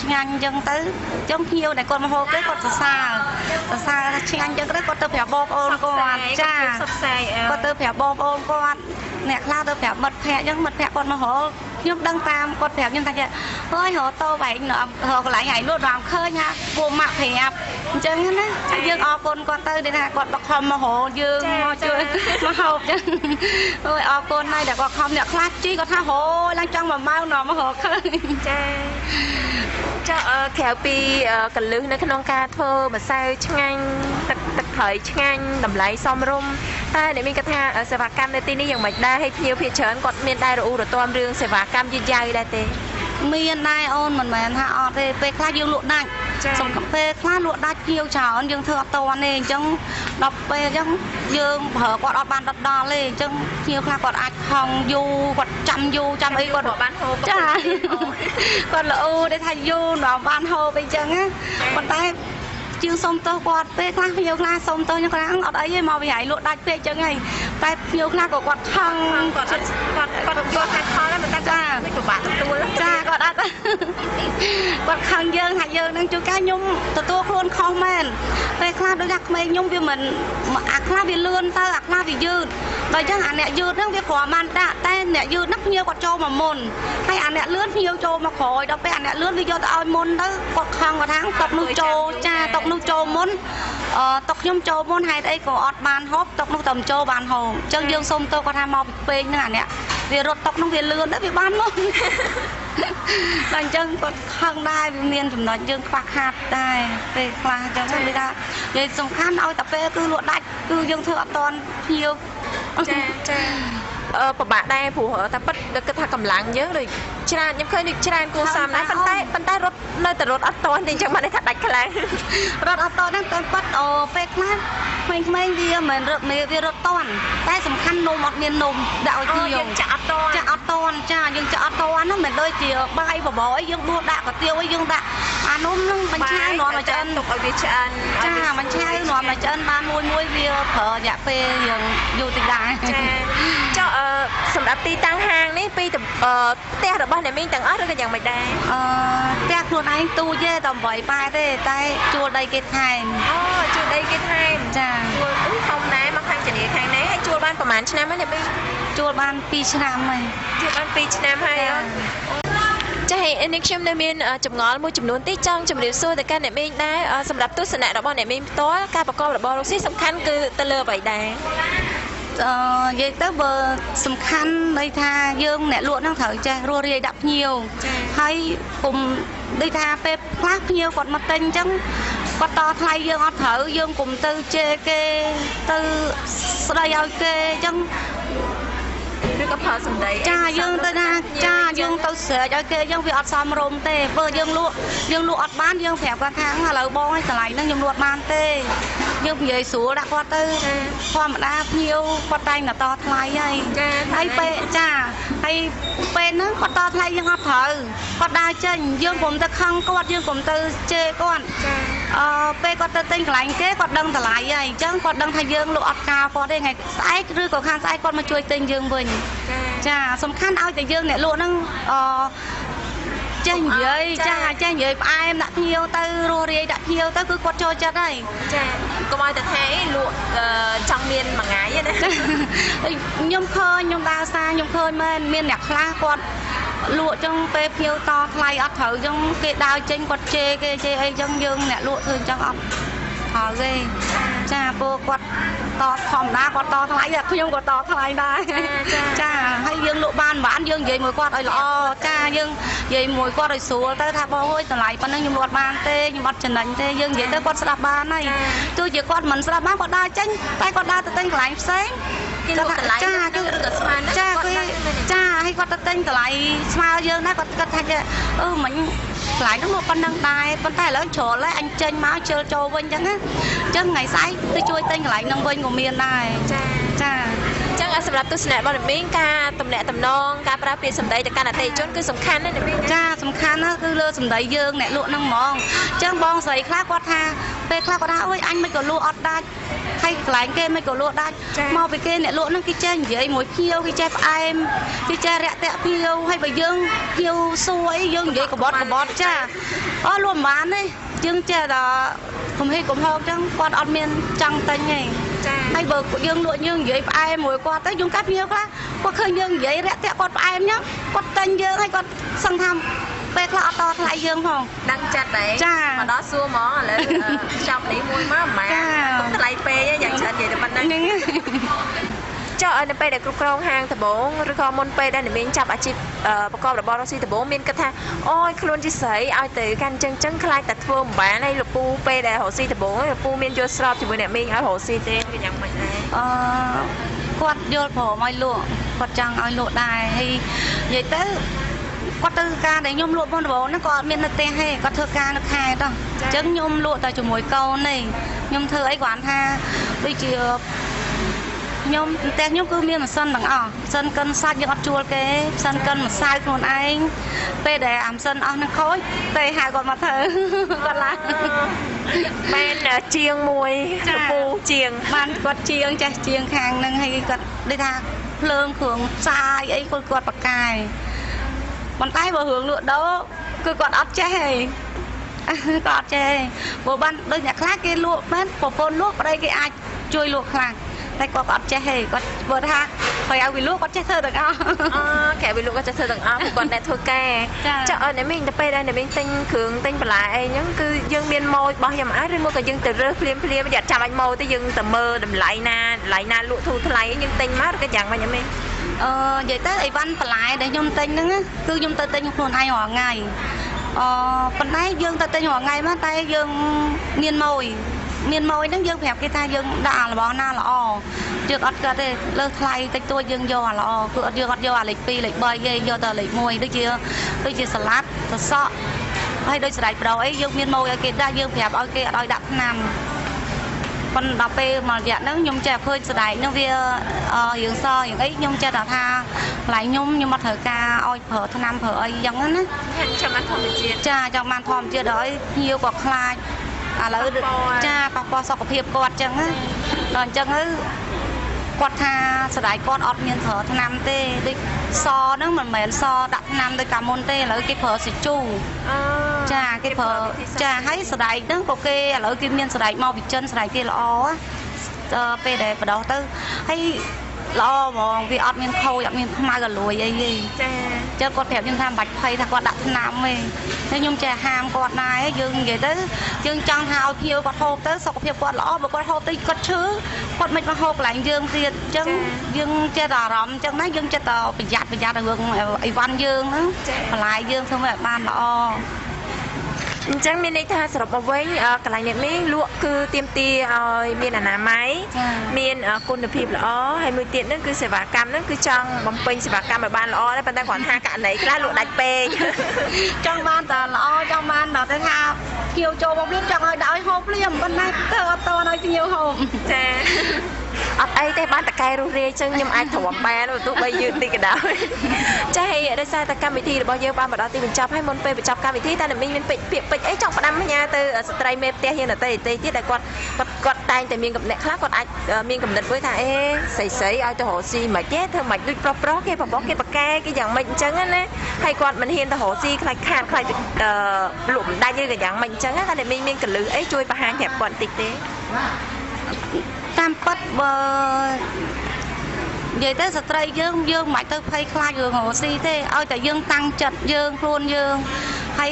nhanh dân tứ giống nhiều này con mà hô cái con xa nhanh dân tới con từ phải bom ôn con cha con từ phải bom ôn con nè lao từ phải mật phẹ nhưng mật phẹ con mà hô nhôm đăng tam con phẹ nhưng ta vậy ơi hô tô vậy nữa hô lại ngày luôn làm khơi nha buồn mạ phẹ chân á dương o con tư đây nè con bọc hòm mà hô dương chơi mà hô chứ ơi o con này để con hòm nè khát chi con tha hô lang trong mà mau nó mà hô khơi cho khéo pi cần lưới nơi cái non ca thơ mà sao chăng tật thời ngang đầm lấy xong rum ta để mình có thể sẽ vào cam để tin điอย่างmình đa hay nhiều phía trên còn miền đai rồi rồi toam riêng sẽ vào cam dây đây tê miền đai ôn mình ha ở đây về khai dương lụa đạch xong cà phê khai lụa đạch nhiều chảo dương thưa to này chẳng đọc về chẳng dương hở quạt bàn đập đo lên chẳng nhiều khai quạt ạch hồng du quạt trăm ấy quạt bán hồ chả quạt lụa để thay du nó bán hồ bây giờ á còn tay chương xong tôi quạt về khai nhiều khai xong tôi nhưng khai ở đấy mà bị hải lụa đạch về chẳng này tay nhiều khai của quạt hồng quạt khai khó lắm mình ta của bạn tôi cha quạt đạch quạt hồng dương hạt dương đang chú cá nhung tôi luôn không men về khai đối đặc mê nhung với mình mà khai bị lươn tao khai bị dư rồi chẳng hạn nè dư nó việc của man đã tay nè dư nắp nhiều quạt trâu mà mồn hay anh nè lướt nhiều trâu mà khỏi đó phải anh nè lướt đi vô tao môn đó quạt hồng quạt tháng tộc nuôi trâu cha tộc nuôi trâu môn tộc nhung trâu môn hay đây của ọt bàn hốp tộc nuôi tầm trâu bàn hồ chân dương sông tôi có tham mò bị phê như này nè vì rốt tộc nó về lươn đó bị bán môn lần chân quạt hồng đai vì miền chúng nó dương quạt hạt đai về là chẳng sao đi ra vậy sông khăn ôi tập về cứ luộc đạch cứ dương thưa toàn nhiều bạn đây phù hợp ta bắt được cái thằng cầm láng nhớ rồi cha nhưng khơi được cha cô sam đấy bàn tay rốt nơi từ rốt ắt to thì chẳng mà để thật đạch cái rốt ắt to đang toàn bắt về khác mình đi mình rốt này về rốt toàn tay sầm khăn nôm một miền nôm đạo chiều chả toàn cha nhưng chả toàn nó mình đôi chiều bay vào bói dương đua đạ và tiêu ấy dương đạ nôm nó bánh chai nó là chân tục ở Việt Nam cha bánh chai nó là chân ban môi bia phở dạ phê dương dù tình đại cho sầm đạp ti tăng hàng đấy pi từ te được bao này mình tăng ớt được cái dạng mày đây te luôn anh tu dê tầm vội bài thế tay chua đây cái thèm chua đây cái thèm cha chua không đấy mà khang chỉ để khang đấy hay chua banประมาณ năm ấy này pi chua ban pi năm này chua ban pi năm hayจะให้อันนี้เข้มในมีนจำงอนมูจำนวนที่จ้องจำเรียบสู้แต่การในมีนได้สำหรับตู้สนะดอกบอลในมีนโต้การประกอบดอกบอลลูกที่สำคัญคือตะเลือใบแดงvậy tới bờ sầm khăn đây tha dương nè lụa năng thở cha rùa rìa đập nhiều hay cùng đây tha pep khác nhiều còn mặt tinh chẳng có to thay dương ở thở dương cùng tư chê kê tư đây ao kê chẳng được cấp hợp sầm đấy cha dương tới na cha dương tôi sửa cho kê dương vì ọt xóm rôm tê bờ dương lụa ọt bán dương phèo qua tháng là bông hay lại nó dương lụa bán tê dương về xuống đã qua tư qua mà đa nhiều qua tay là to thay vậy hay pe cha hay pe nó qua to thay dương ọt thở qua đa chân dương cùng ta khăng qua dương cùng tư chê con pe qua tư tinh lại kế qua đâm lại vậy chứ qua đâm thay dương lụa ọt cao qua đây ngày sai rư của khang sai con mà chui tinh dương bình chaสำคัญเอาแต่dươngเนี่ยลวกนั่งchơi vậy cha chơi vậy ai em đặt nhiều tới rồi đặt nhiều tới cứ quật chơi cho đây có ai thấy lụa trong miền mà ngái vậy đấy nhung khơi nhung đa xa nhung khơi miền nhạc la quật lụa trong pe phiêu to thay ắt thử trong cái đào trên quật chê ấy trong dương nè lụa thường trong ấp họ ghê cha bố quật to phòng đá quật to thay là không có to thay đá cha hay dương lụa ban bán dương vậy mùi quật ấy lo cha dương vậy mùi quật ấy xuống tới tháp bò hôi từ lại còn nhưng lụa ban tê nhưng bắt chân đánh tê dương vậy tới quật sập ban này tôi chỉ quật mình sập ban quật đa chân tay quật đa từ tên lại sáng cha hay quật tên từ lại smile dương đó quật thay mình lại nó một con đăng tay lớn chỗ lấy anh trên máu chơi trâu bên chẳng á chân ngày sáng tôi chui tên lại nâng bên của miền này cha chắc làสำหรับตู้สนะบอลมิงกาตำแหน่งตำนองการประพิสำได้จากการอัดเตะจนคือสำคัญนั่นเองจ้าสำคัญนะคือเรือสำได้ยืงเนี่ยลวกนั่งมองจังบองใส่คลาก็ท่าไปคลาก็ท่าโอ้ยอันไม่ก็ลวกอดได้ให้หลายเกมไม่ก็ลวกได้มองไปเกมเนี่ยลวกนั่งกี่เจ้าใหญ่หมวยเพียวกี่เจ้าไอมกี่เจ้าแระแตะเพียวให้ไปยืงเพียวสวยยืงใหญ่กับบอสจ้ารวมบ้านเลยยืงเจ้าดอผมให้ผมพอจังกอดอดเมียนจังตันไงให้เบิกยืงลวกยืงใหญ่ไอมหมวยกอดtớiยืงcáp nhiều quáก็เคยยืงใหญ่แระแตะกอดไอมเนาะกอดตันยืงให้กอดสังทำไปคลาต่อทลายยืงของดังจัดđấy mà đó xua mỏ là trong đấy môi má mẹ cũng lại pe với dạng sệt vậy thì mình đang ច ចុះនៅពេលដែលគ្រប់គ្រងហាងដំបងឬក៏មុនពេលដែលអ្នកមានចាប់អាជីពប្រកបរបររកស៊ីដំបងមានគិតថាអូយខ្លួនជាស្រីឲ្យទៅកាន់ចឹងខ្លាចតែធ្វើមិនបានហើយលោកពូពេលដែលរកស៊ីដំបងលោកពូមានយល់ស្របជាមួយអ្នកមីងឲ្យរកស៊ីទេវាយ៉ាងម៉េចដែរគាត់យល់ព្រមឲ្យលក់គាត់ចង់ឲ្យលក់ដែរហើយនិយាយទៅគាត់ទៅការដែលខ្ញុំលក់មុនដំបូងហ្នឹងគាត់អត់មាននៅផ្ទះទេគាត់ធ្វើការនៅខេត្តអញ្ចឹងខ្ញុំលក់តែជាមួយកូនទេខ្ញុំធ្វើអីគ្រាន់ថាដូចជាខ្ញុំផ្ទះខ្ញុំគឺមានម៉ាស៊ីនទាំងអស់ម៉ាស៊ីនកិនសាច់យើងអត់ជួលគេម៉ាស៊ីនកិនម្សៅខ្លួនឯងពេលដែលអាម៉ាស៊ីនអស់នឹងខូចតែហៅគាត់មកធ្វើគាត់ឡើងបានជាងមួយលោកពូជាងបានគាត់ជាងចេះជាងខាងហ្នឹងហើយគាត់ដូចថាភ្លើងគ្រឿងផ្សាយអីគាត់បកកាយប៉ុន្តែបើរឿងលក់ដូរគឺគាត់អត់ចេះទេគាត់អត់ចេះព្រោះបានដូចអ្នកខ្លះគេលក់មែនប្រពន្ធលក់ប្តីគេអាចជួយលក់ខ្លះតែគាត់អត់ចេះទេគាត់បើថាហើយឲ្យវាលក់គាត់ចេះធ្វើទាំងអស់គេវាលក់គាត់ចេះធ្វើទាំងអស់គាត់តែធ្វើការចុះអ្នកមីងទៅពេលដែលអ្នកមីងទិញគ្រឿងទិញបន្លែអីហ្នឹងគឺយើងមានម៉ូយបោះយ៉ាងម៉េចឬមកក៏យើងទៅរើសភ្លាមយើងអត់ចាំបាច់ម៉ូទៅយើងទៅមើលតម្លៃណាលក់ធូរថ្លៃយើងទិញមកឬក៏យ៉ាងម៉េចអ្នកមីងនិយាយទៅអីវ៉ាន់បន្លែដែលខ្ញុំទិញហ្នឹងគឺខ្ញុំទៅទិញខ្លួនឯងរាល់ថ្ងៃប៉ុន្តែយើងទៅទិញរាល់ថ្ងៃមកតែយើងមានម៉ូយហ្នឹងយើងប្រាប់គេថាយើងដាក់របស់ណាល្អយើងអត់គាត់ទេលើសថ្លៃតិចតួចយើងយកអាល្អគឺយើងអត់យកអាលេខ2លេខ3ទេយកតែលេខ1ដូចជាសាឡាត់សសក់ហើយដូចស្រាយប្រោអីយើងមានម៉ូយឲ្យគេដាក់យើងប្រាប់ឲ្យគេអត់ឲ្យដាក់ថ្នាំប៉ុន្តែដល់ពេលមករយៈហ្នឹងខ្ញុំចេះឃើញស្ដែងហ្នឹងវារឿងសរឿងអីខ្ញុំចេះតែថាកន្លែងខ្ញុំអត់ត្រូវការឲ្យប្រើថ្នាំប្រើអីយ៉ាងហ្នឹងណាចាំបានធម្មជាតិចាចាំបានធម្មជាតិដល់ភ្ញៀវក៏ខ្លាចឥឡូវចាប៉ះពាល់សុខភាពគាត់ចឹងណាដល់អញ្ចឹងទៅគាត់ថាស្ដាយគាត់អត់មានប្រើថ្នាំទេដូចសហ្នឹងមិនមែនសដាក់ថ្នាំដូចកាលមុនទេឥឡូវគេប្រើស៊ីជូចាគេប្រើចាហើយស្ដាយហ្នឹងក៏គេឥឡូវគេមានស្ដាយមកពីចិនស្ដាយគេល្អពេលដែលបដោះទៅហើយល្អហ្មងវាអត់មានខូចអត់មានខ្មៅរលួយអីទេចាចឹងគាត់ប្រាប់ខ្ញុំថាមិនបាច់ភ័យថាគាត់ដាក់ថ្នាំទេតែខ្ញុំចេះហាមគាត់ដែរយើងនិយាយទៅយើងចង់ថាឲ្យភ្ញៀវគាត់ហូបទៅសុខភាពគាត់ល្អបើគាត់ហូបទៅគាត់ឈឺគាត់មិនមកហូបកន្លែងយើងទៀតអញ្ចឹងយើងចេះតែអារម្មណ៍អញ្ចឹងណាយើងចេះតែប្រយ័ត្នរឿងអីវ៉ាន់យើងហ្នឹងបន្លែយើងធ្វើឲ្យបានល្អអញ្ចឹងមានន័យថាសរុបមកវិញកន្លែងអ្នកមីងលក់គឺទាមទារឲ្យមានអនាម័យមានគុណភាពល្អហើយមួយទៀតហ្នឹងគឺសេវាកម្មហ្នឹងគឺចង់បំពេញសេវាកម្មឲ្យបានល្អដែរប៉ុន្តែគ្រាន់ថាករណីខ្លះលក់ដាច់ពេកចង់បានតែល្អចង់បានដល់ទៅថាភ្ញៀវចូលមកភ្លាមចង់ឲ្យដាក់ឲ្យហូបភ្លាមប៉ុន្តែទៅអត់តឲ្យភ្ញៀវហូបចាអត់អីទេបានតកែរុះរាយចឹងខ្ញុំអាចទ្រាំបានទោះបីយឺតតិចក៏ដោយចាហើយដោយសារតែកម្មវិធីរបស់យើងបានមកដល់ទីបញ្ចប់ហើយមុនពេលបញ្ចប់កម្មវិធីតើអ្នកមីងមានពាក្យអីចង់ផ្ដាំផ្ញើទៅស្ត្រីមេផ្ទះយើងដទៃទៀតដែលគាត់តែងតែមានកំណត់ខ្លះគាត់អាចមានកំណត់មួយថាស្រីឲ្យទៅរកស៊ីមិនទេធ្វើមិនដូចប្រុសគេបបោះគេបកែគេយ៉ាងម៉េចអញ្ចឹងណាហើយគាត់មិនហ៊ានទៅរកស៊ីខ្លាចខាតខ្លាចលក់មិនដាច់ឬក៏យ៉ាងម៉េចអញ្ចឹងតែអ្នកមីងមានកលឹះអីជួយបង្ហាញប្រាប់គាត់បន្តិចទេតាមពិតបើនិយាយទៅស្ត្រីយើងមិនទៅភ័យខ្លាចរឿងរកស៊ីទេឲ្យតែយើងតាំងចិត្តយើងខ្លួនយើងហើយ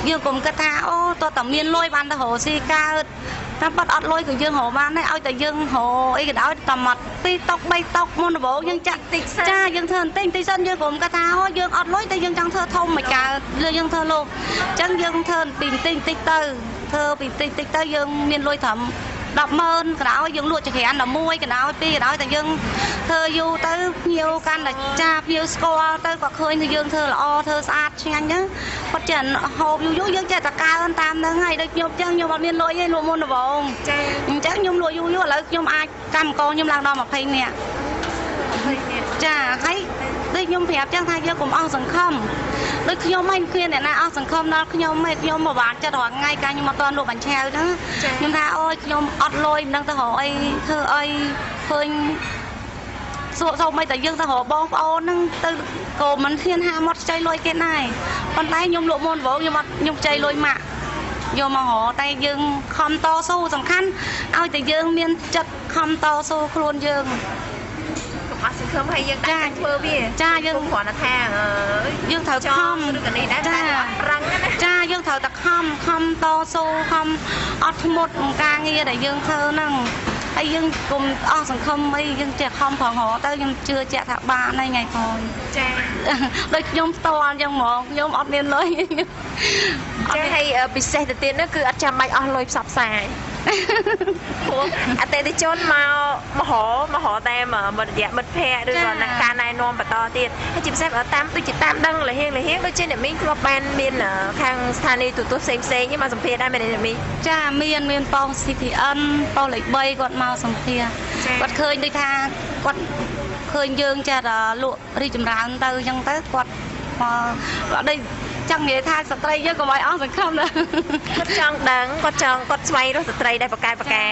យើងកុំគិតថាអូតើតើមានលុយបានទៅរកស៊ីកើតតាមពិតអត់លុយក៏យើងរកបានដែរឲ្យតែយើងរកអីក៏ដោយតែមក2តុក3តុកមុនដំបូងយើងចាក់តិចចាយើងធ្វើបន្តិចសិនយើងកុំគិតថាអូយើងអត់លុយតែយើងចង់ធ្វើធំមួយកើតយើងធ្វើលោកអញ្ចឹងយើងធ្វើពីបន្តិចទៅធ្វើពីបន្តិចទៅយើងមានលុយត្រឹម100000ក្រោយយើងលក់ចក្រាន11ក្រោយ2ក្រោយតែយើងធ្វើយូរទៅភ្ញៀវកាន់តែចាភ្ញៀវស្គាល់ទៅគាត់ឃើញថាយើងធ្វើល្អធ្វើស្អាតឆ្ងាញ់ហ្នឹងគាត់ចេះហូបយូរយើងចេះតែកើនតាមហ្នឹងហើយដូចខ្ញុំចឹងខ្ញុំអត់មានលុយទេលក់មុនដំបូងចាអញ្ចឹងខ្ញុំលក់យូរឥឡូវខ្ញុំអាចកម្មករខ្ញុំឡើងដល់20នាក់ចាហើយដូចខ្ញុំប្រាប់ចឹងថាយើងកុំអស់សង្ឃឹមដូចខ្ញុំមិនឃើញអ្នកណាអស់សង្ឃឹមដល់ខ្ញុំទេខ្ញុំមកបានចិត្តរាល់ថ្ងៃកាលខ្ញុំមកតន់លក់បាញ់ឆាវហ្នឹងខ្ញុំថាអូយខ្ញុំអត់លុយមិនដឹងទៅរកអីធ្វើអីឃើញសូមមិនតែយើងទៅរកបងប្អូនហ្នឹងទៅក៏មិនហ៊ានហាមាត់ខ្ចីលុយគេដែរប៉ុន្តែខ្ញុំលក់មុនដំបូងខ្ញុំខ្ចីលុយម៉ាក់យកមករកតែយើងខំតស៊ូសំខាន់ឲ្យតែយើងមានចិត្តខំតស៊ូខ្លួនយើងអត់សង្ឃឹមឲ្យយើងដាក់ធ្វើវាចាយើងគ្រាន់តែថាយើងត្រូវខំឬក៏នេះដែរតែអត់ប្រឹងណាចាយើងត្រូវតែខំតស៊ូខំអត់ធ្មត់ក្នុងការងារដែលយើងធ្វើហ្នឹងហើយ យើងគុំអស់សង្ឃឹមអីយើងចេះខំប្រឹងរកទៅខ្ញុំជឿជាក់ថាបានហើយថ្ងៃក្រោយចាដូចខ្ញុំផ្ទាល់យ៉ាងហ្មងខ្ញុំអត់មានលុយចាហើយពិសេសទៅទៀតនោះគឺអត់ចាំបាច់អស់លុយផ្សព្វផ្សាយព្រោះអតិថិជនមករកតែមិត្តមិត្តភ័ក្តិឬក៏ការណែនាំបន្តទៀតហើយជាពិសេសតាមដូចជាតាមដឹងលហៀងដូចជាអ្នកមីងធ្លាប់បានមានខាងស្ថានីយ៍ទូទស្សន៍ផ្សេងៗមកសម្ភាសដែរមែនទេអ្នកមីងចាមានប៉ោ CTN ប៉ោលេខ3គាត់មកសម្ភាសគាត់ឃើញដូចថាគាត់ឃើញយើងចាលក់រីចម្រើនទៅអញ្ចឹងទៅគាត់មកដូចចង់និយាយថាស្ត្រីយើងកុំឲ្យអស់សង្ឃឹមណាគាត់ចង់ដឹងគាត់ស្វែងរកស្ត្រីដែលប្រកែគាត់ថា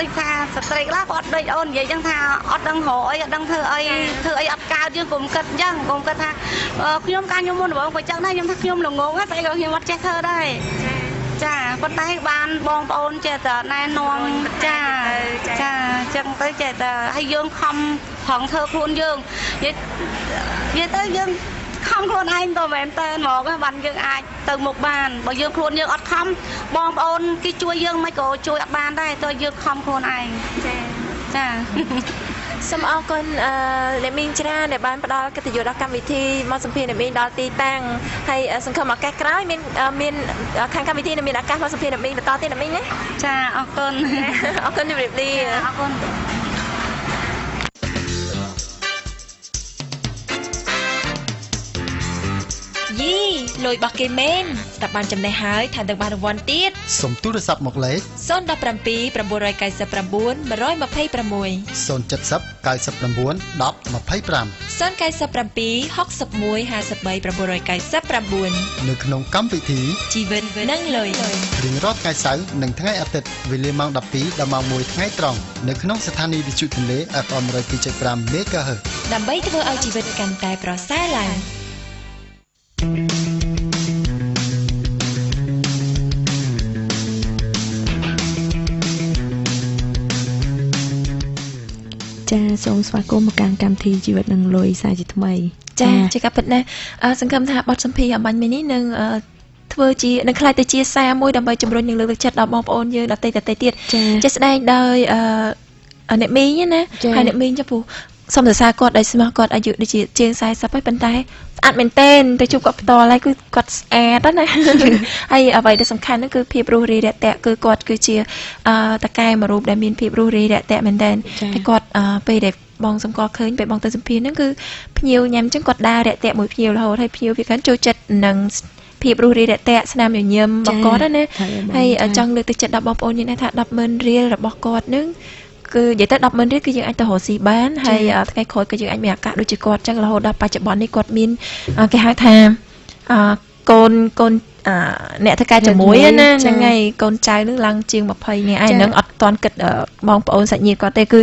ដូចថាស្ត្រីខ្លះគាត់ដូចអូននិយាយចឹងថាអត់ដឹងរកអីអត់ដឹងធ្វើអីអត់កើតយើងកុំគិតចឹងកុំគិតថាខ្ញុំកាលខ្ញុំមុនដំបូងគាត់ចឹងដែរខ្ញុំថាខ្ញុំល្ងងស្អីក៏ខ្ញុំអត់ចេះធ្វើដែរចាប៉ុន្តែបានបងប្អូនចេះតែណែនាំចាចឹងទៅចេះតែឲ្យយើងខំប្រឹងធ្វើខ្លួនយើងនិយាយទៅយើងខំខ្លួនឯងទៅមែនតើហ្មងបានយើងអាចទៅមុខបានបើយើងខ្លួនយើងអត់ខំបងប្អូនគេជួយយើងមិនក៏ជួយអត់បានដែរតើយើងខំខ្លួនឯងចាសូមអរគុណអ្នកមីងច្រើនដែលបានផ្ដល់កិត្តិយសដល់កម្មវិធីមកសម្ភាសន៍អ្នកមីងដល់ទីតាំងហើយសង្ឃឹមឱកាសក្រោយមានខាងកម្មវិធីមានឱកាសមកសម្ភាសន៍អ្នកមីងបន្តទៀតអ្នកមីងណាចាអរគុណជម្រាបលាអរគុណយីលុយរបស់គេមែនតែបានចំណេះហើយថានឹងបានរង្វាន់ទៀតសូមទូរស័ព្ទមកលេខ017 999 126 070 99 10 25 097 61 53 999នៅក្នុងកម្មវិធីជីវិតនិងលុយរៀងរាល់ថ្ងៃសៅរ៍និងថ្ងៃអាទិត្យវេលាម៉ោង 12 ដល់ម៉ោង 1 ថ្ងៃត្រង់នៅក្នុងស្ថានីយ៍វិទ្យុទន្លេ FM 102.5 MHz ដើម្បីធ្វើឲ្យជីវិតកាន់តែប្រសើរឡើងចាសូមស្វាគមន៍មកកាន់កម្មវិធីជីវិតនិងលុយសាជាថ្មីចាជាការពិតណាស់សង្ឃឹមថាបទសម្ភាសន៍អំបញ្ញមិញនេះនឹងធ្វើជានឹងខ្លាយទៅជាសារមួយដើម្បីជំរុញនិងលើកទឹកចិត្តដល់បងប្អូនយើងដទៃទៀតជាស្ដែងដោយអ្នកមីងណាហើយអ្នកមីងចំពោះសូមសរសើរគាត់ដោយស្មោះគាត់អាយុដូចជាជាង40ហើយប៉ុន្តែស្អាតមែនទែនទៅជួបគាត់ផ្ទាល់ហើយគឺគាត់ស្អាតណាហើយអ្វីដែលសំខាន់នោះគឺភាពរស់រាយរាក់ទាក់គឺគាត់គឺជាតកែមួយរូបដែលមានភាពរស់រាយរាក់ទាក់មែនទែនហើយគាត់ពេលដែលបងសម្គាល់ឃើញពេលបងទៅសម្ភាសន៍ហ្នឹងគឺភ្ញៀវញ៉ាំអញ្ចឹងគាត់ដើររាក់ទាក់មួយភ្ញៀវរហូតហើយភ្ញៀវវាកាន់ចូលចិត្តនឹងភាពរស់រាយរាក់ទាក់ស្នាមញញឹមរបស់គាត់ណាហើយចង់លើកទឹកចិត្តដល់បងប្អូនយើងថា 100000 រៀលរបស់គាត់នឹងគឺនិយាយទៅ 100000 រៀលគឺយើងអាចទៅរកស៊ីបានហើយថ្ងៃក្រោយក៏យើងអាចមានឱកាសដូចជាគាត់ចឹងរហូតដល់បច្ចុប្បន្ននេះគាត់មានគេហៅថាកូនអ្នកធ្វើការជាមួយណាហ្នឹងហើយកូនចៅនឹងឡើងជាង20នាក់ឯហ្នឹងអត់ទាន់គិតបងប្អូនសាច់ញាតិគាត់ទេគឺ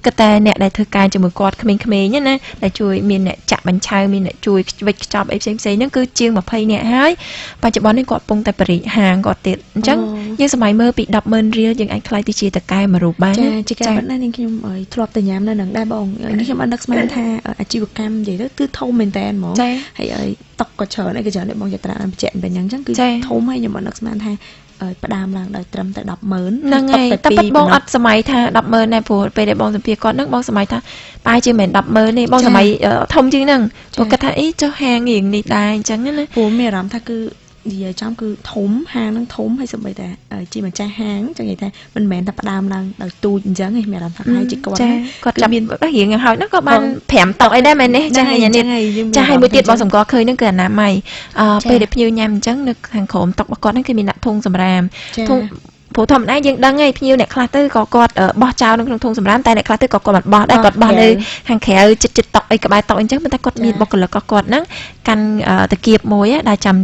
គិតតែអ្នកដែលធ្វើការជាមួយគាត់ក្មេងៗណាដែលជួយមានអ្នកចាក់បញ្ឆៅមានអ្នកជួយវិចខ្ចប់អីផ្សេងៗហ្នឹងគឺជាង20នាក់ហើយបច្ចុប្បន្ននេះគាត់កំពុងតែបរិយាហាងគាត់ទៀតអញ្ចឹងយើងសម័យមើលពី 100000 រៀលយើងអាចខ្លាយទៅជាតកែមួយរូបបានចាជាការពិតណាស់នាងខ្ញុំធ្លាប់តែញ៉ាំនៅនឹងដែរបងខ្ញុំអត់នឹកស្មានថាអាជីវកម្មនិយាយទៅគឺធំមែនតើហ្មងហើយតុកក៏ច្រើនឯងក៏ច្រើនដែរបងយត្រាបានបញ្ជាក់តែអញ្ចឹងគឺធំហើយខ្ញុំអត់នឹកស្មានថាផ្ដើមឡើងដោយត្រឹមតែ 100000 ហ្នឹងហើយតែប៉ិតបងអត់សម័យថា 100000 ដែរព្រោះពេលដែលបងសម្ភាសន៍គាត់ហ្នឹងបងសម័យថាប៉ាជាមិន 100000 ទេបងសម័យធំជាងហ្នឹងព្រោះគាត់ថាអីចុះហាងរៀងនេះដែរអញ្ចឹងណាព្រោះមានអារម្មណ៍ថាគឺនិយាយចំគឺធំហាងហ្នឹងធំហើយសូម្បីតែជាម្ចាស់ហាងចឹងនិយាយថាមិនមែនតែផ្ដើមឡើងដោយទូចអញ្ចឹងទេមានអារម្មណ៍ថាហើយជាគាត់ចាំមានរៀងយ៉ាងហោចហ្នឹងក៏បាន5តុកអីដែរមែនទេចាស់នេះចាស់ហើយមួយទៀតបងសម្គាល់ឃើញហ្នឹងគឺអនាម័យពេលដែលភ្ញៀវញ៉ាំអញ្ចឹងនៅខាងក្រោមតុករបស់គាត់ហ្នឹងគឺមានដាក់ធុងសម្រាមធុងព្រោះធម្មតាយើងដឹងហើយភ្ញៀវអ្នកខ្លះទៅក៏គាត់បោះចោលនៅក្នុងធុងសម្រាមតែអ្នកខ្លះទៅក៏គាត់មិនបោះដែរគាត់បោះនៅខាងក្រៅចិត្តតុកអីក្បែរតុកអញ្ចឹងប៉ុន្តែគាត់មានបុគ្គលិករបស់គាត់ហ្នឹងកាន់តាគៀបមួយដែលចាំ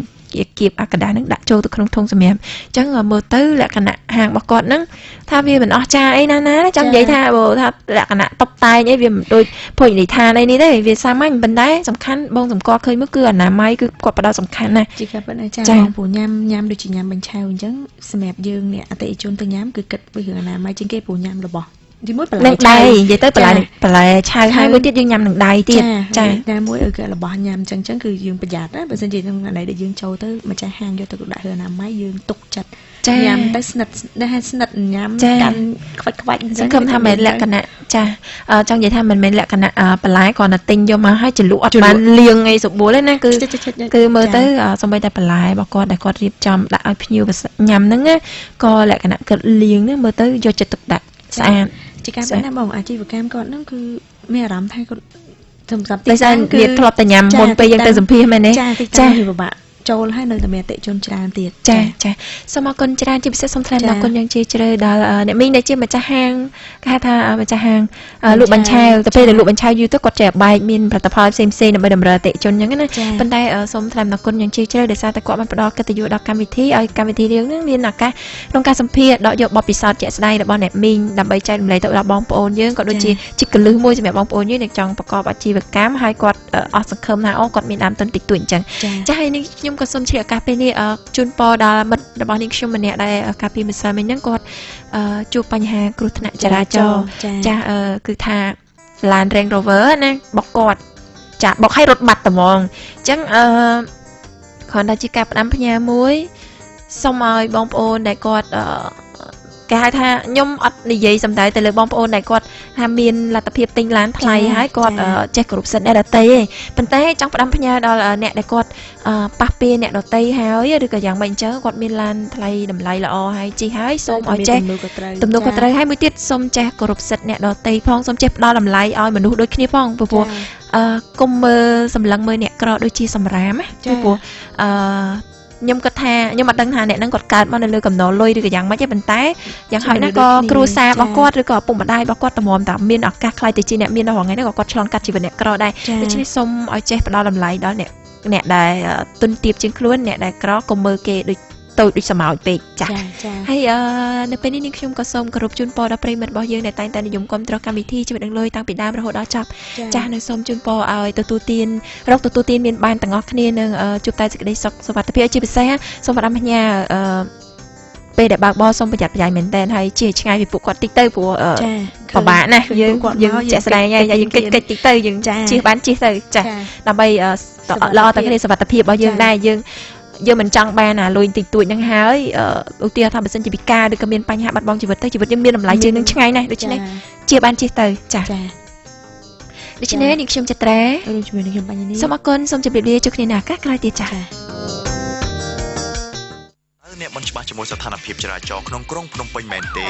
គៀបអាកដាហ្នឹងដាក់ចូលទៅក្នុងធុងសម្រាមអញ្ចឹងមើលទៅលក្ខណៈហាងរបស់គាត់ហ្នឹងថាវាមិនអស្ចារ្យអីណាចាំនិយាយថាបើថាលក្ខណៈតុបតែងអីវាមិនដូចភោជនីយដ្ឋានអីនេះទេវាសាមញ្ញប៉ុន្តែសំខាន់បងសម្គាល់ឃើញមកគឺអនាម័យគឺគាត់ផ្ដោតសំខាន់ណាស់ជាការពិតអាចារ្យបងព្រោះញ៉ាំដូចជាញ៉ាំបញ្ឆៅអញ្ចឹងសម្រាប់យើងអ្នកអតិថិជនទៅញ៉ាំគឺគិតពីរឿងអនាម័យជាងគេព្រោះញ៉ាំរបស់ ជាមួយបន្លែ នឹងដៃនិយាយទៅបន្លែឆៅហើយមួយទៀតយើងញ៉ាំនឹងដៃទៀតចាតែមួយគឺរបស់ញ៉ាំអញ្ចឹងគឺយើងប្រយ័ត្នណាបើមិនជាក្នុងថ្ងៃដែលយើងចូលទៅម្ចាស់ហាងយកទៅដាក់ហឺណាម៉ៃយើងទុកចិត្តញ៉ាំទៅស្និទ្ធញ៉ាំកាន់ខ្វាច់អញ្ចឹងគឺថាមិនលក្ខណៈចាចង់និយាយថាមិនមែនលក្ខណៈបន្លែគ្រាន់តែទិញយកមកហើយចលក់អត់បានលាងអីស្រួលទេណាគឺមើលទៅសូម្បីតែបន្លែរបស់គាត់ដែលគាត់រៀបចំដាក់ឲ្យភ្ញៀវញ៉ាំហ្នឹងក៏លក្ខណៈគាត់លាងហ្នឹងមើលទៅយកចិត្តទុកដាក់ស្អាតជាការប៉ុណ្ណាបងអាជីវកម្មគាត់ហ្នឹងគឺមានអារម្មណ៍ថាគាត់សម្រាប់ទីតាំងគឺធ្លាប់តែញ៉ាំមុនពេលយើងទៅសម្ភាសមែនទេចាពិបាកចូលហើយនៅតែមានអតិជនច្រើនទៀតចាសូមអរគុណច្រើនជាពិសេសសូមថ្លែងអរគុណយ៉ាងជ្រាលជ្រៅដល់អ្នកមីងដែលជាម្ចាស់ហាងគេហៅថាម្ចាស់ហាងលក់បញ្ឆៅទៅពេលដែលលក់បញ្ឆៅយូរទៅគាត់ចេះបែកមានផលិតផលផ្សេងៗដើម្បីតម្រូវអតិជនអញ្ចឹងណាប៉ុន្តែសូមថ្លែងអរគុណយ៉ាងជ្រាលជ្រៅដោយសារតែគាត់បានផ្ដល់កិត្តិយសដល់កម្មវិធីឲ្យកម្មវិធីរឿងនេះមានឱកាសក្នុងការសម្ភាសដកយកបទពិសោធន៍ជាក់ស្ដែងរបស់អ្នកមីងដើម្បីចែករំលែកទៅដល់បងប្អូនយើងក៏ដូចជាកលឹះមួយសម្រាប់បងប្អូនយើងដែលចង់ប្រកបអាជីវកម្មហើយគាត់អស់សង្ឃឹមថាអូគាត់មានដើមទុនតិចតួចអញ្ចឹងចាហើយនេះខ្ញុំក៏សូមឆ្លៀតឱកាសពេលនេះជូនពរដល់មិត្តរបស់នាងខ្ញុំម្នាក់ដែលកាលពីម្សិលមិញហ្នឹងគាត់ជួបបញ្ហាគ្រោះថ្នាក់ចរាចរណ៍ចាគឺថាឡាន Range Rover ណាបុកគាត់ចាបុកឲ្យរត់បាត់ត្មងអញ្ចឹងគ្រាន់តែជាការផ្ដាំផ្ញើមួយសូមឲ្យបងប្អូនដែលគាត់គេហៅថាខ្ញុំអត់និយាយសំដៅទៅលើបងប្អូនដែលគាត់ថាមានលទ្ធភាពទិញឡានថ្លៃហើយគាត់ចេះគ្រប់សិទ្ធិអ្នកដទៃទេប៉ុន្តែចង់ផ្ដាំផ្ញើដល់អ្នកដែលគាត់ប៉ះពាល់អ្នកដទៃហើយឬក៏យ៉ាងម៉េចអញ្ចឹងគាត់មានឡានថ្លៃតម្លៃល្អហើយជីហើយសូមឲ្យចេះទំនួលខុសត្រូវហើយមួយទៀតសូមចេះគោរពសិទ្ធិអ្នកដទៃផងសូមចេះផ្ដល់តម្លៃឲ្យមនុស្សដូចគ្នាផងព្រោះកុំមើលសម្លឹងមើលអ្នកក្រដូចជាសម្រាមណាព្រោះខ្ញុំគាត់ថាខ្ញុំអត់ដឹងថាអ្នកហ្នឹងគាត់កើតមកនៅលើកំណល់លុយឬក៏យ៉ាងម៉េចទេប៉ុន្តែយ៉ាងហោចណាស់ក៏គ្រួសាររបស់គាត់ឬក៏ឪពុកម្ដាយរបស់គាត់តម្រាំតែមានឱកាសខ្លាយទៅជាអ្នកមាននៅថ្ងៃនេះក៏គាត់ឆ្លងកាត់ជីវិតអ្នកក្រដែរដូច្នេះសូមឲ្យចេះផ្ដល់តម្លៃដល់អ្នកដែលទុនទាបជាងខ្លួនអ្នកដែលក្រកុំមើលគេដូចតូចដូចសម្ោចពេកចាហើយនៅពេលនេះនាងខ្ញុំក៏សូមគោរពជូនពរដល់ប្រិយមិត្តរបស់យើងដែលតែងតែនិយមគាំទ្រកម្មវិធីជីវិតនឹងលុយតាំងពីដើមរហូតដល់ចប់ចាស់នៅសូមជូនពរឲ្យទទួលទានមានបានទាំងអស់គ្នានឹងជួបតែសេចក្តីសុខសុវត្ថិភាពជាពិសេសសូមផ្ដាំផ្ញើពេលដែលបើកបរសូមប្រយ័ត្នប្រយែងមែនតើហើយជាឆ្ងាយពីពួកគាត់តិចទៅព្រោះពិបាកណាស់យើងជាក់ស្ដែងហើយយើងកិច្ចតិចទៅយើងជិះបានជិះទៅចាដើម្បីល្អតែគ្នាសុវត្ថិភាពរបស់យើងដែរយើងមិនចង់បានលុយតិចតួចហ្នឹងហើយឧទាហរណ៍ថាបើសិនជាពិការឬក៏មានបញ្ហាបាត់បង់ជីវិតទៅជីវិតយើងមានតម្លៃជាងនឹងឆ្ងាយណាស់ដូច្នេះជាបានជិះទៅចាដូច្នេះនាងខ្ញុំចត្រារួមជាមួយនឹងខ្ញុំបញ្ញានីសូមអរគុណសូមជម្រាបលាជួបគ្នានៅឱកាសក្រោយទៀតចាអ្នកមិនច្បាស់ជាមួយស្ថានភាពចរាចរណ៍ក្នុងក្រុងភ្នំពេញមែនទេ